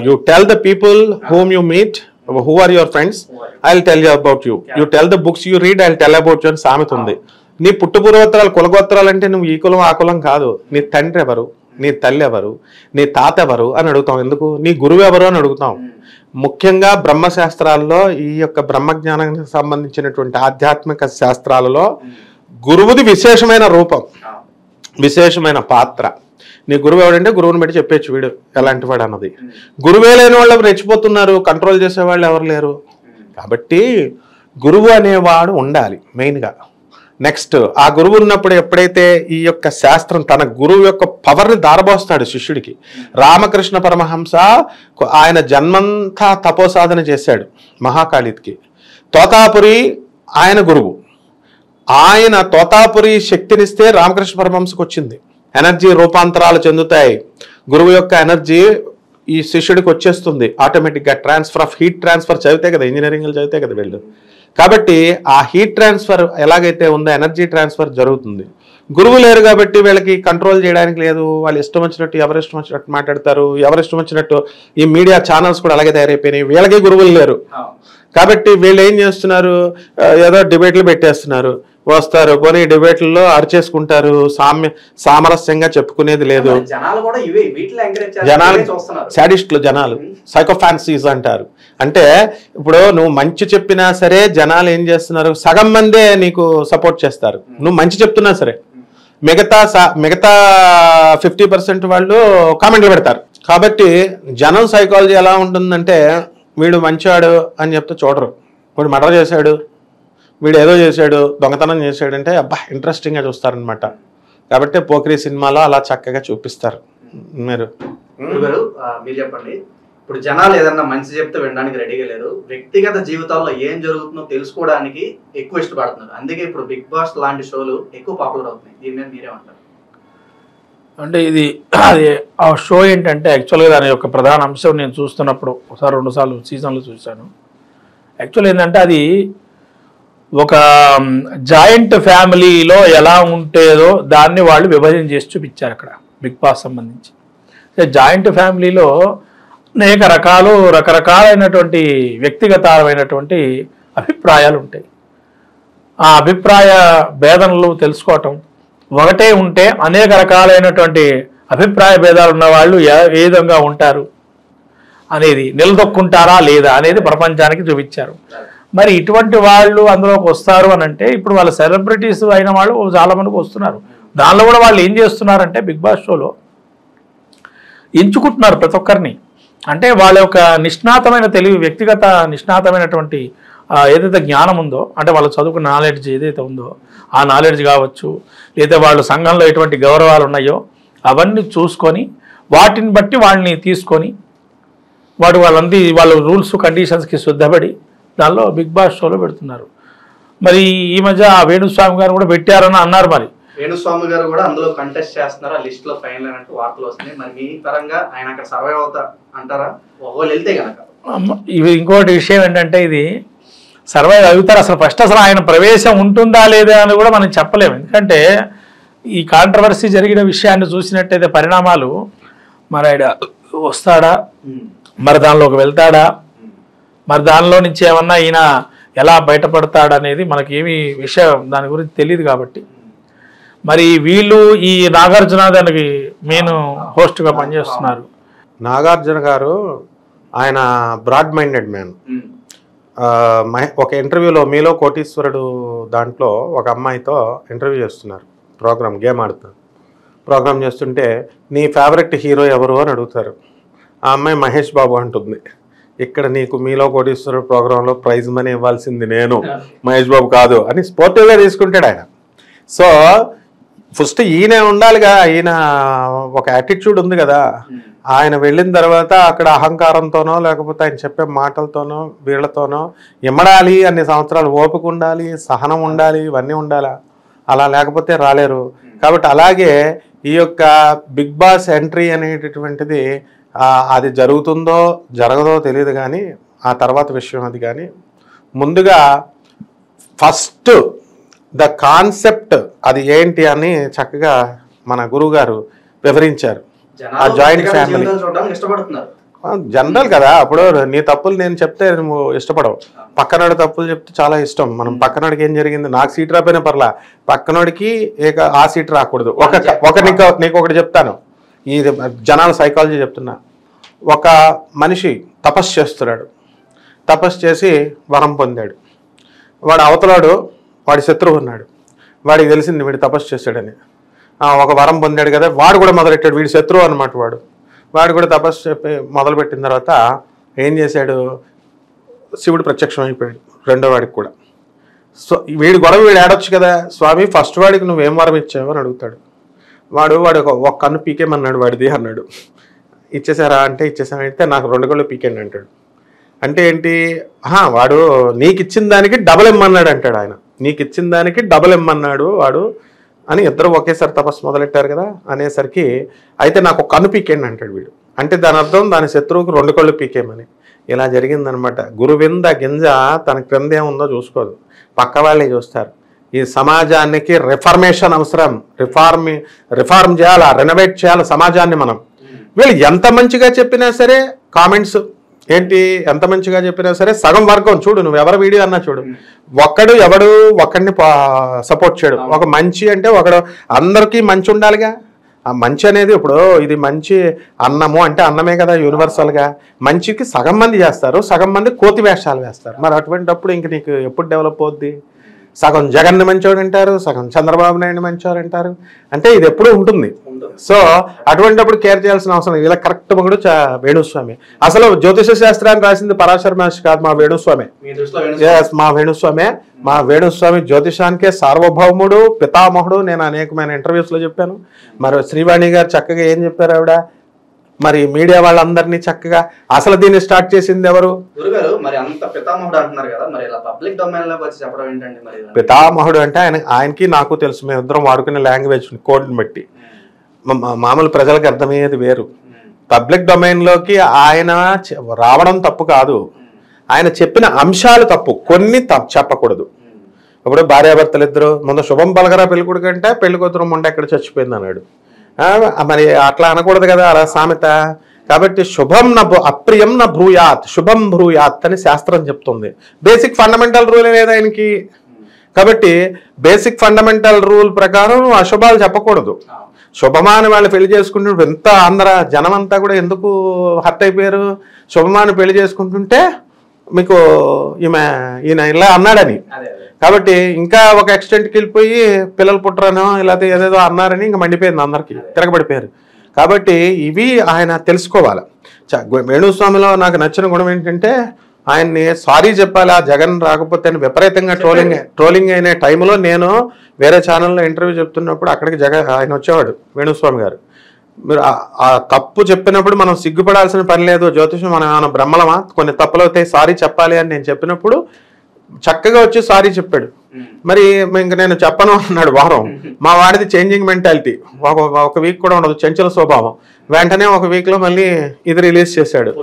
Speaker 2: You tell the people whom you meet, who are your friends, I will tell you about you. You tell the books you read, I will tell about you అని సామెత ఉంది. నీ పుట్టుపూర్వోత్తరాలు కులగోత్తరాలు అంటే నువ్వు ఈ కులం ఆ కులం కాదు. నీ తండ్రి ఎవరు, నీ తల్లి ఎవరు, నీ తాత ఎవరు అని అడుగుతాం. ఎందుకు? నీ గురువు ఎవరు అని అడుగుతాం. ముఖ్యంగా బ్రహ్మశాస్త్రాల్లో ఈ యొక్క బ్రహ్మజ్ఞానానికి సంబంధించినటువంటి ఆధ్యాత్మిక శాస్త్రాలలో గురువుది విశేషమైన రూపం, విశేషమైన పాత్ర. నీ గురువు ఎవడంటే గురువుని బట్టి చెప్పేచ్చు వీడు ఎలాంటి వాడు అన్నది. గురువే లేని వాళ్ళు రెచ్చిపోతున్నారు, కంట్రోల్ చేసేవాళ్ళు ఎవరు లేరు. కాబట్టి గురువు అనేవాడు ఉండాలి మెయిన్గా. నెక్స్ట్ ఆ గురువు ఉన్నప్పుడు ఎప్పుడైతే ఈ యొక్క శాస్త్రం తన గురువు యొక్క పవర్ని దారబోస్తాడు శిష్యుడికి. రామకృష్ణ పరమహంస ఆయన జన్మంతా తపోసాధన చేశాడు మహాకాళికి. తోతాపురి ఆయన గురువు, ఆయన తోతాపురి శక్తినిస్తే రామకృష్ణ పరమహంసకు వచ్చింది. ఎనర్జీ రూపాంతరాలు చెందుతాయి. గురువు యొక్క ఎనర్జీ ఈ శిష్యుడికి వచ్చేస్తుంది ఆటోమేటిక్గా. ట్రాన్స్ఫర్ ఆఫ్ హీట్ ట్రాన్స్ఫర్ చదివితే కదా, ఇంజనీరింగ్లు చదివితే కదా వీళ్ళు. కాబట్టి ఆ హీట్ ట్రాన్స్ఫర్ ఎలాగైతే ఉందో ఎనర్జీ ట్రాన్స్ఫర్ జరుగుతుంది. గురువు లేరు కాబట్టి వీళ్ళకి కంట్రోల్ చేయడానికి లేదు. వాళ్ళు ఇష్టం వచ్చినట్టు ఎవరు ఇష్టం వచ్చినట్టు మాట్లాడతారు, ఎవరు ఇష్టం వచ్చినట్టు. ఈ మీడియా ఛానల్స్ కూడా అలాగే తయారైపోయినాయి. వీళ్ళకి గురువులు లేరు కాబట్టి వీళ్ళు ఏం చేస్తున్నారు, ఏదో డిబేట్లు పెట్టేస్తున్నారు. వస్తారు, పోనీ డిబేట్లలో అరిచేసుకుంటారు, సామరస్యంగా చెప్పుకునేది లేదు.
Speaker 1: జనాలు కూడా ఇవే వీటిలో ఎంకరేజ్
Speaker 2: జనాలు
Speaker 1: చూస్తున్నారు,
Speaker 2: సాడిస్టులు, జనాలు సైకోఫాన్సీస్ అంటారు. అంటే ఇప్పుడు నువ్వు మంచి చెప్పినా సరే జనాలు ఏం చేస్తున్నారు, సగం మందే నీకు సపోర్ట్ చేస్తారు నువ్వు మంచి చెప్తున్నా సరే, మిగతా 50% వాళ్ళు కామెంట్లు పెడతారు. కాబట్టి జనం సైకాలజీ ఎలా ఉంటుందంటే, వీడు మంచివాడు అని చెప్తే చూడరు, వీడు మర్డర్ చేశాడు, వీడు ఏదో చేశాడు, దొంగతనం చేశాడంటే అబ్బా ఇంట్రెస్టింగ్గా చూస్తారనమాట. కాబట్టి పోకిరి సినిమాలో అలా చక్కగా చూపిస్తారు. మీరు
Speaker 1: చెప్పండి, ఇప్పుడు జనాలు ఏదన్నా మంచి చెప్తే వినడానికి రెడీగా లేరు, వ్యక్తిగత జీవితాల్లో ఏం జరుగుతుందో తెలుసుకోవడానికి ఎక్కువ ఇష్టపడుతున్నారు. అందుకే ఇప్పుడు బిగ్ బాస్ లాంటి షోలు ఎక్కువ పాపులర్ అవుతున్నాయి. దీని మీద మీరేమంటారు?
Speaker 3: అంటే అది ఆ షో ఏంటంటే యాక్చువల్గా దాని యొక్క ప్రధాన అంశం నేను చూస్తున్నప్పుడు ఒకసారి 2 సార్లు సీజన్లో చూశాను. యాక్చువల్ ఏంటంటే అది ఒక జాయింట్ ఫ్యామిలీలో ఎలా ఉంటేదో దాన్ని వాళ్ళు విభజన చేసి చూపించారు అక్కడ బిగ్ బాస్ సంబంధించి. జాయింట్ ఫ్యామిలీలో అనేక రకరకాలైనటువంటి వ్యక్తిగతమైనటువంటి అభిప్రాయాలు ఉంటాయి. ఆ అభిప్రాయ భేదనలు తెలుసుకోవటం, ఒకటే ఉంటే అనేక రకాలైనటువంటి అభిప్రాయ భేదాలు ఉన్న వాళ్ళు ఏ విధంగా ఉంటారు అనేది, నిలదొక్కుంటారా లేదా అనేది ప్రపంచానికి చూపించారు. మరి ఇటువంటి వాళ్ళు అందులోకి వస్తారు అని అంటే, ఇప్పుడు వాళ్ళ సెలబ్రిటీస్ అయిన వాళ్ళు చాలా మందికి వస్తున్నారు. దానిలో కూడా వాళ్ళు ఏం చేస్తున్నారంటే బిగ్ బాస్ షోలో ఎంచుకుంటున్నారు ప్రతి ఒక్కరిని. అంటే వాళ్ళ యొక్క నిష్ణాతమైన తెలివి, వ్యక్తిగత నిష్ణాతమైనటువంటి ఏదైతే జ్ఞానం ఉందో, అంటే వాళ్ళు చదువుకున్న నాలెడ్జ్ ఏదైతే ఉందో ఆ నాలెడ్జ్ కావచ్చు, లేదా వాళ్ళు సంఘంలో ఎటువంటి గౌరవాలు ఉన్నాయో అవన్నీ చూసుకొని వాటిని బట్టి వాళ్ళని తీసుకొని వాళ్ళ రూల్స్ కండిషన్స్కి శుద్ధపడి దానిలో బిగ్ బాస్ షోలో పెడుతున్నారు. మరి ఈ మధ్య వేణుస్వామి గారు కూడా పెట్టారని అన్నారు. మరి
Speaker 1: వేణుస్వామి గారు కూడా అందులో కంటెస్ట్ చేస్తున్నారు, ఆ లిస్ట్ లో ఫైనల్ అయినట్టు వార్తలు వస్తున్నాయి. మరి మీ పరంగా ఆయన అక్కడ సర్వైవ్ అవుతా అంటారా? ఒకవేళ వెళ్తే కనుక
Speaker 3: ఇవి ఇంకోటి విషయం ఏంటంటే, ఇది సర్వైవ్ అవుతారు అసలు ఫస్ట్ అసలు ఆయన ప్రవేశం ఉంటుందా లేదా అని కూడా మనం చెప్పలేము. ఎందుకంటే ఈ కాంట్రవర్సీ జరిగిన విషయాన్ని చూసినట్టయితే పరిణామాలు, మరి ఆయన వస్తాడా, మరి దానిలోకి వెళ్తాడా, మరి దానిలో నుంచి ఏమన్నా ఈయన ఎలా బయటపడతాడనేది మనకేమి విషయం దాని గురించి తెలియదు. కాబట్టి మరి వీళ్ళు ఈ నాగార్జున దానికి మెయిన్ హోస్ట్గా పనిచేస్తున్నారు.
Speaker 2: నాగార్జున గారు ఆయన బ్రాడ్ మైండెడ్ మ్యాన్. ఒక ఇంటర్వ్యూలో మీలో కోటీశ్వరుడు దాంట్లో ఒక అమ్మాయితో ఇంటర్వ్యూ చేస్తున్నారు, గేమ్ ఆడుతున్నారు. ప్రోగ్రామ్ చేస్తుంటే నీ ఫేవరెట్ హీరో ఎవరు అని అడుగుతారు. ఆ అమ్మాయి మహేష్ బాబు అంటుంది. ఇక్కడ నీకు మీలో కోటీశ్వరుడు ప్రోగ్రాంలో ప్రైజ్ మనీ ఇవ్వాల్సింది నేను, మహేష్ బాబు కాదు అని స్పోర్టివ్గా తీసుకుంటాడు ఆయన. సో ఫస్ట్ ఈయన ఉండాలిగా, ఈయన ఒక యాటిట్యూడ్ ఉంది కదా. ఆయన వెళ్ళిన తర్వాత అక్కడ అహంకారంతోనో లేకపోతే ఆయన చెప్పే మాటలతోనో వీళ్ళతోనో ఇమ్మడాలి, అన్ని సంవత్సరాలు ఓపిక ఉండాలి, సహనం ఉండాలి, ఇవన్నీ ఉండాలా. అలా లేకపోతే రాలేరు. కాబట్టి అలాగే ఈ యొక్క బిగ్ బాస్ ఎంట్రీ అనేటటువంటిది అది జరుగుతుందో జరగదో తెలియదు, కానీ ఆ తర్వాత విషయం అది. కానీ ముందుగా ఫస్ట్ ద కాన్సెప్ట్ అది ఏంటి అని చక్కగా మన గురువు గారు వివరించారు. ఆ జాయింట్ ఫ్యామిలీ జనరల్ కదా. అప్పుడు నీ తప్పులు నేను చెప్తే నువ్వు ఇష్టపడవు, పక్కనోడి తప్పులు చెప్తే చాలా ఇష్టం. మనం పక్కనోడికి ఏం జరిగింది, నాకు సీట్ రాపోయినా పర్లా, పక్కనోడికి ఆ సీట్ రాకూడదు. నీకు ఒకటి చెప్తాను, ఈ జనాల సైకాలజీ చెప్తున్నా. ఒక మనిషి తపస్సు చేస్తున్నాడు, తపస్సు చేసి వరం పొందాడు. వాడు అవతలాడు వాడి శత్రువు ఉన్నాడు, వాడికి తెలిసింది వీడు తపస్సు చేశాడని. ఒక వరం పొందాడు కదా, వాడు కూడా మొదలెట్టాడు, వీడి శత్రువు అనమాట. వాడు కూడా తపస్సు చెప్పి మొదలుపెట్టిన తర్వాత ఏం చేశాడు, శివుడు ప్రత్యక్షం అయిపోయాడు రెండో వాడికి కూడా. సో వీడి గొడవ వీడు ఆడొచ్చు కదా, స్వామి ఫస్ట్ వాడికి నువ్వేం వరం ఇచ్చావు అని అడుగుతాడు. వాడు ఒక కన్ను పీకేమన్నాడు వాడిది అన్నాడు. ఇచ్చేసారా అంటే ఇచ్చేసానంటే నాకు 2 కళ్ళు పీకేండి అంటాడు. అంటే ఏంటి, వాడు నీకు ఇచ్చిన దానికి డబుల్ ఇమ్మన్నాడు అంటాడు ఆయన. నీకు ఇచ్చిన దానికి డబుల్ ఇమ్మన్నాడు వాడు అని. ఇద్దరు ఒకేసారి తపస్సు మొదలెట్టారు కదా అనేసరికి, అయితే నాకు ఒక కన్ను పీకేండి అంటాడు వీడు. అంటే దాని అర్థం దాని శత్రువుకి 2 కళ్ళు పీకేమని. ఇలా జరిగిందనమాట. గురువింద గింజ తన క్రింద ఏముందో చూసుకోదు, పక్క వాళ్ళే చూస్తారు. ఈ సమాజానికి రిఫర్మేషన్ అవసరం, రిఫార్మ్ చేయాలా, రెనోవేట్ చేయాలి సమాజాన్ని మనం. వీళ్ళు ఎంత మంచిగా చెప్పినా సరే కామెంట్స్ ఏంటి ఎంత మంచిగా చెప్పినా సరే సగం వర్గం చూడు, నువ్వు ఎవరి వీడియో అన్నా చూడు, ఎవడు ఒక్కడిని సపోర్ట్ చేయడు. ఒక మంచి అంటే ఒకడు అందరికీ మంచి ఉండాలిగా. ఆ మంచి అనేది ఇప్పుడు ఇది మంచి అన్నము అంటే అన్నమే కదా యూనివర్సల్గా. మంచికి సగం మంది చేస్తారు, సగం మంది కోతి వేషాలు వేస్తారు. మరి అటువంటిప్పుడు ఇంక నీకు ఎప్పుడు డెవలప్ అవుద్ది? సగం జగన్ మంచోడు అంటారు, సగం చంద్రబాబు నాయుడు మంచోడు అంటారు. అంటే ఇది ఎప్పుడూ ఉంటుంది. సో అటువంటిప్పుడు కేర్ చేయాల్సిన అవసరం. ఇలా కరెక్ట్ మగుడు వేణుస్వామి. అసలు జ్యోతిష శాస్త్రాన్ని రాసింది పరాశర మహర్షి కాదు, మా వేణుస్వామి. మా వేణుస్వామి. మా వేణుస్వామి జ్యోతిషానికే సార్వభౌముడు, పితామహుడు. నేను అనేకమైన ఇంటర్వ్యూస్లో చెప్పాను. మరి శ్రీవాణి గారు చక్కగా ఏం చెప్పారు ఆవిడ, మరి మీడియా వాళ్ళందరినీ చక్కగా. అసలు దీన్ని స్టార్ట్ చేసింది ఎవరు?
Speaker 1: గురుగారు మరి అంత పితామహుడు అంటున్నారు కదా, మరి ఇలా పబ్లిక్ డొమైన్ లోకి వచ్చి చెప్పడం ఏంటండి? మరి
Speaker 2: పితామహుడు అంటే ఆయనకి నాకు తెలుసు, మేము ఇద్దరం వాడుకునే లాంగ్వేజ్ కోడ్ని బట్టి మామూలు ప్రజలకు అర్థమయ్యేది వేరు. పబ్లిక్ డొమైన్లోకి ఆయన రావడం తప్పు కాదు, ఆయన చెప్పిన అంశాలు తప్పు, కొన్ని చెప్పకూడదు. ఇప్పుడు భార్యాభర్తలు ఇద్దరు ముందు శుభం పలకరా పెళ్ళికొడుకు అంటే పెళ్ళికూతురు ముండ ఎక్కడ చచ్చిపోయింది అన్నాడు. మరి అట్లా అనకూడదు కదా అలా సామెత. కాబట్టి శుభం అప్రియం న బ్రూయాత్, శుభం బ్రూయాత్ అని శాస్త్రం చెప్తుంది. బేసిక్ ఫండమెంటల్ రూల్ లేదు ఆయనకి. కాబట్టి బేసిక్ ఫండమెంటల్ రూల్ ప్రకారం అశుభాలు చెప్పకూడదు. శుభమాని వాళ్ళు పెళ్లి చేసుకుంటుంటే ఎంత జనం అంతా కూడా ఎందుకు హర్ట్ అయిపోయారు? శుభమాని పెళ్లి చేసుకుంటుంటే మీకు ఈయన ఇలా అన్నాడని. కాబట్టి ఇంకా ఒక ఎక్స్టెంట్కి వెళ్ళిపోయి పిల్లలు పుట్టరనో లేకపోతే ఏదేదో అన్నారని ఇంకా మండిపోయింది, అందరికీ తిరగబడిపోయారు. కాబట్టి ఇవి ఆయన తెలుసుకోవాలి. వేణుస్వామిలో నాకు నచ్చిన గుణం ఏంటంటే ఆయన్ని సారీ చెప్పాలి, ఆ జగన్ రాకపోతే విపరీతంగా ట్రోలింగ్ అయిన టైంలో నేను వేరే ఛానల్లో ఇంటర్వ్యూ చెప్తున్నప్పుడు అక్కడికి ఆయన వచ్చేవాడు వేణుస్వామి గారు. మీరు ఆ తప్పు చెప్పినప్పుడు మనం సిగ్గుపడాల్సిన పని లేదు. జ్యోతిషం మనం ఏమైనా బ్రహ్మలమా? కొన్ని తప్పులు అవుతాయి, సారీ చెప్పాలి అని నేను చెప్పినప్పుడు చక్కగా వచ్చి సారీ చెప్పాడు. మరి ఇంక నేను చెప్పను అన్నాడు వారం. మా వాడిది చేంజింగ్ మెంటాలిటీ, ఒక వీక్ కూడా ఉండదు, చంచల స్వభావం. వెంటనే ఒక వీక్లో మళ్ళీ ఇది రిలీజ్ చేశాడు.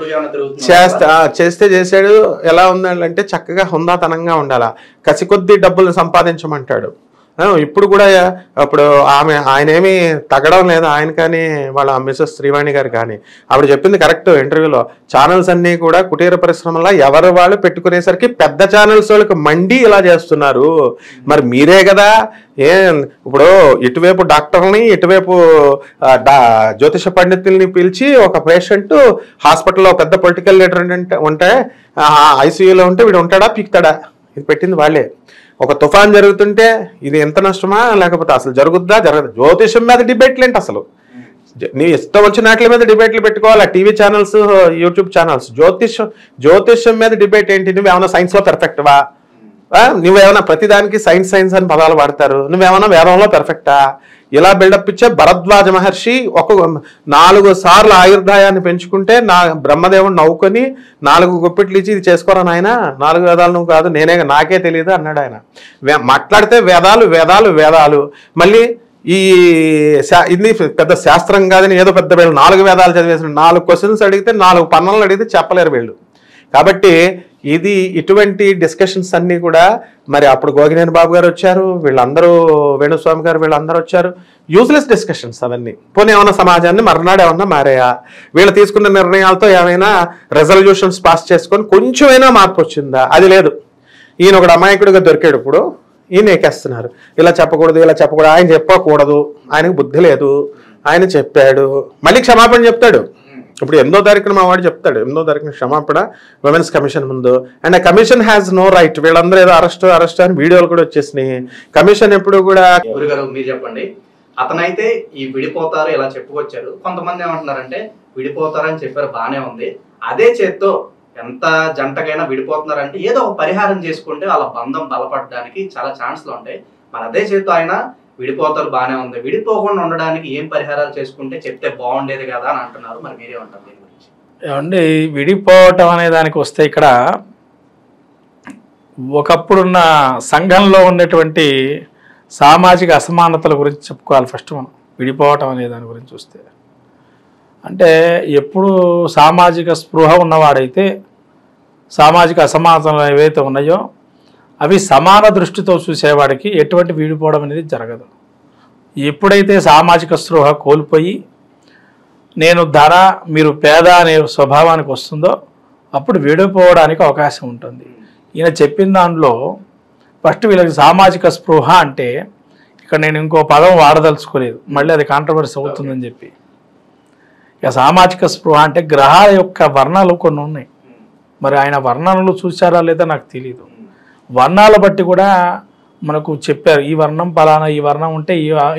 Speaker 2: చేశాడు. ఎలా ఉందంటే చక్కగా హుందాతనంగా ఉండాలా, కసి కొద్దీ డబ్బులు సంపాదించమంటాడు. ఇప్పుడు కూడా అప్పుడు ఆయనేమీ తగ్గడం లేదు, ఆయన కానీ వాళ్ళ మిసెస్ శ్రీవాణి గారు కానీ. ఆవిడ చెప్పింది కరెక్ట్ ఇంటర్వ్యూలో. ఛానల్స్ అన్నీ కూడా కుటీర పరిశ్రమలో ఎవరు వాళ్ళు పెట్టుకునేసరికి పెద్ద ఛానల్స్ వాళ్ళకి మండి ఇలా చేస్తున్నారు. మరి మీరే కదా ఇప్పుడు ఇటువైపు డాక్టర్ని ఇటువైపు జ్యోతిష పండితుల్ని పిలిచి ఒక పేషెంట్ హాస్పిటల్లో పెద్ద పొలిటికల్ లీడర్ ఉంటే ఐసీయూలో ఉంటే వీడు ఉంటాడా పీక్తాడా? ఇది పెట్టింది వాళ్ళే. ఒక తుఫాన్ జరుగుతుంటే ఇది ఎంత నష్టమా లేకపోతే అసలు జరుగుద్దా జరగదు? జ్యోతిషం మీద డిబేట్లు ఏంటి అసలు? నీ ఇష్టం వచ్చిన వాటి మీద డిబేట్లు పెట్టుకోవాలి, టీవీ ఛానల్స్ యూట్యూబ్ ఛానల్స్. జ్యోతిషం మీద డిబేట్ ఏంటి? నువ్వేమన్నా సైన్స్లో పెర్ఫెక్ట్వా? నువ్వేమన్నా ప్రతిదానికి సైన్స్ అని పదాలు వాడతారు. నువ్వేమన్నా వేదంలో పెర్ఫెక్టా? ఇలా బిల్డప్ ఇచ్చే భరద్వాజ మహర్షి 4 సార్లు ఆయుర్దాయాన్ని పెంచుకుంటే బ్రహ్మదేవుడు నవ్వుకొని 4 గుప్పిట్లు ఇచ్చి ఇది చేసుకోరాను ఆయన, 4 వేదాలు నువ్వు కాదు నాకే తెలియదు అన్నాడు ఆయన. మాట్లాడితే వేదాలు మళ్ళీ ఇది పెద్ద శాస్త్రం కాదని ఏదో పెద్ద వీళ్ళు 4 వేదాలు చదివేసిన 4 క్వశ్చన్స్ అడిగితే 4 పన్నలు అడిగితే చెప్పలేరు వీళ్ళు. కాబట్టి ఇటువంటి డిస్కషన్స్ అన్నీ కూడా మరి అప్పుడు గోగినేని బాబు గారు వచ్చారు, వీళ్ళందరూ వేణుస్వామి గారు వీళ్ళందరూ వచ్చారు. యూజ్లెస్ డిస్కషన్స్ అవన్నీ. పోనీ ఏమైనా సమాజాన్ని మర్నాడు ఏమన్నా మారాయా? వీళ్ళు తీసుకున్న నిర్ణయాలతో ఏమైనా రెజల్యూషన్స్ పాస్ చేసుకొని కొంచెమైనా మార్పు వచ్చిందా? అది లేదు. ఈయన ఒకడు అమాయకుడిగా దొరికాడు. ఇప్పుడు ఈయన ఎక్కేస్తున్నారు, ఇలా చెప్పకూడదు ఆయన చెప్పకూడదు, ఆయనకు బుద్ధి లేదు, ఆయన చెప్పాడు, మళ్ళీ క్షమాపణ చెప్తాడు. ఇప్పుడు 8వ తారీఖున మా వాడు చెప్తాడు, 8వ తారీఖున క్షమాపణ విమెన్స్ కమిషన్ ముందు. అండ్ ఆ కమిషన్ హ్యాస్ నో రైట్. వీళ్ళందరూ ఏదో అరెస్ట్ అని వీడియోలు కూడా వచ్చేసినాయి. కమిషన్ ఎప్పుడు కూడా.
Speaker 1: గురుగారు మీరు చెప్పండి, అతనైతే ఈ విడిపోతారు ఇలా చెప్పుకొచ్చారు. కొంతమంది ఏమంటున్నారంటే విడిపోతారని చెప్పారు, బానే ఉంది, అదే చేత్తో ఎంత జంటకైనా విడిపోతున్నారంటే ఏదో ఒక పరిహారం చేసుకుంటే వాళ్ళ బంధం బలపడడానికి చాలా ఛాన్స్లు ఉంటాయి. మన అదే చేత్తో ఆయన విడిపోతారు బానే ఉంది, విడిపోకుండా ఉండడానికి ఏం పరిహారాలు చేసుకుంటే చెప్తే బాగుండేది కదా అని అంటున్నారు. మరి మీరేమంటారు దీని గురించి?
Speaker 3: ఏమండి, విడిపోవటం అనే దానికి వస్తే ఇక్కడ ఒకప్పుడున్న సంఘంలో ఉన్నటువంటి సామాజిక అసమానతల గురించి చెప్పుకోవాలి ఫస్ట్ మనం. విడిపోవటం అనే దాని గురించి చూస్తే అంటే ఎప్పుడు సామాజిక స్పృహ ఉన్నవాడైతే సామాజిక అసమానతలు ఏవైతే ఉన్నాయో అవి సమాన దృష్టితో చూసేవాడికి ఎటువంటి విడిపోవడం అనేది జరగదు. ఎప్పుడైతే సామాజిక స్పృహ కోల్పోయి నేను ధర మీరు పేద అనే స్వభావానికి వస్తుందో అప్పుడు విడిపోవడానికి అవకాశం ఉంటుంది. ఈయన చెప్పిన దాంట్లో ఫస్ట్ వీళ్ళకి సామాజిక స్పృహ అంటే ఇక్కడ నేను ఇంకో పదం వాడదలుచుకోలేదు, మళ్ళీ అది కాంట్రవర్సీ అవుతుందని చెప్పి. ఇక సామాజిక స్పృహ అంటే గ్రహాల యొక్క వర్ణాలు కొన్ని ఉన్నాయి. మరి ఆయన వర్ణనలు చూసారా లేదా నాకు తెలియదు. వర్ణాల బట్టి కూడా మనకు చెప్పారు, ఈ వర్ణం పలానా, ఈ వర్ణం ఉంటే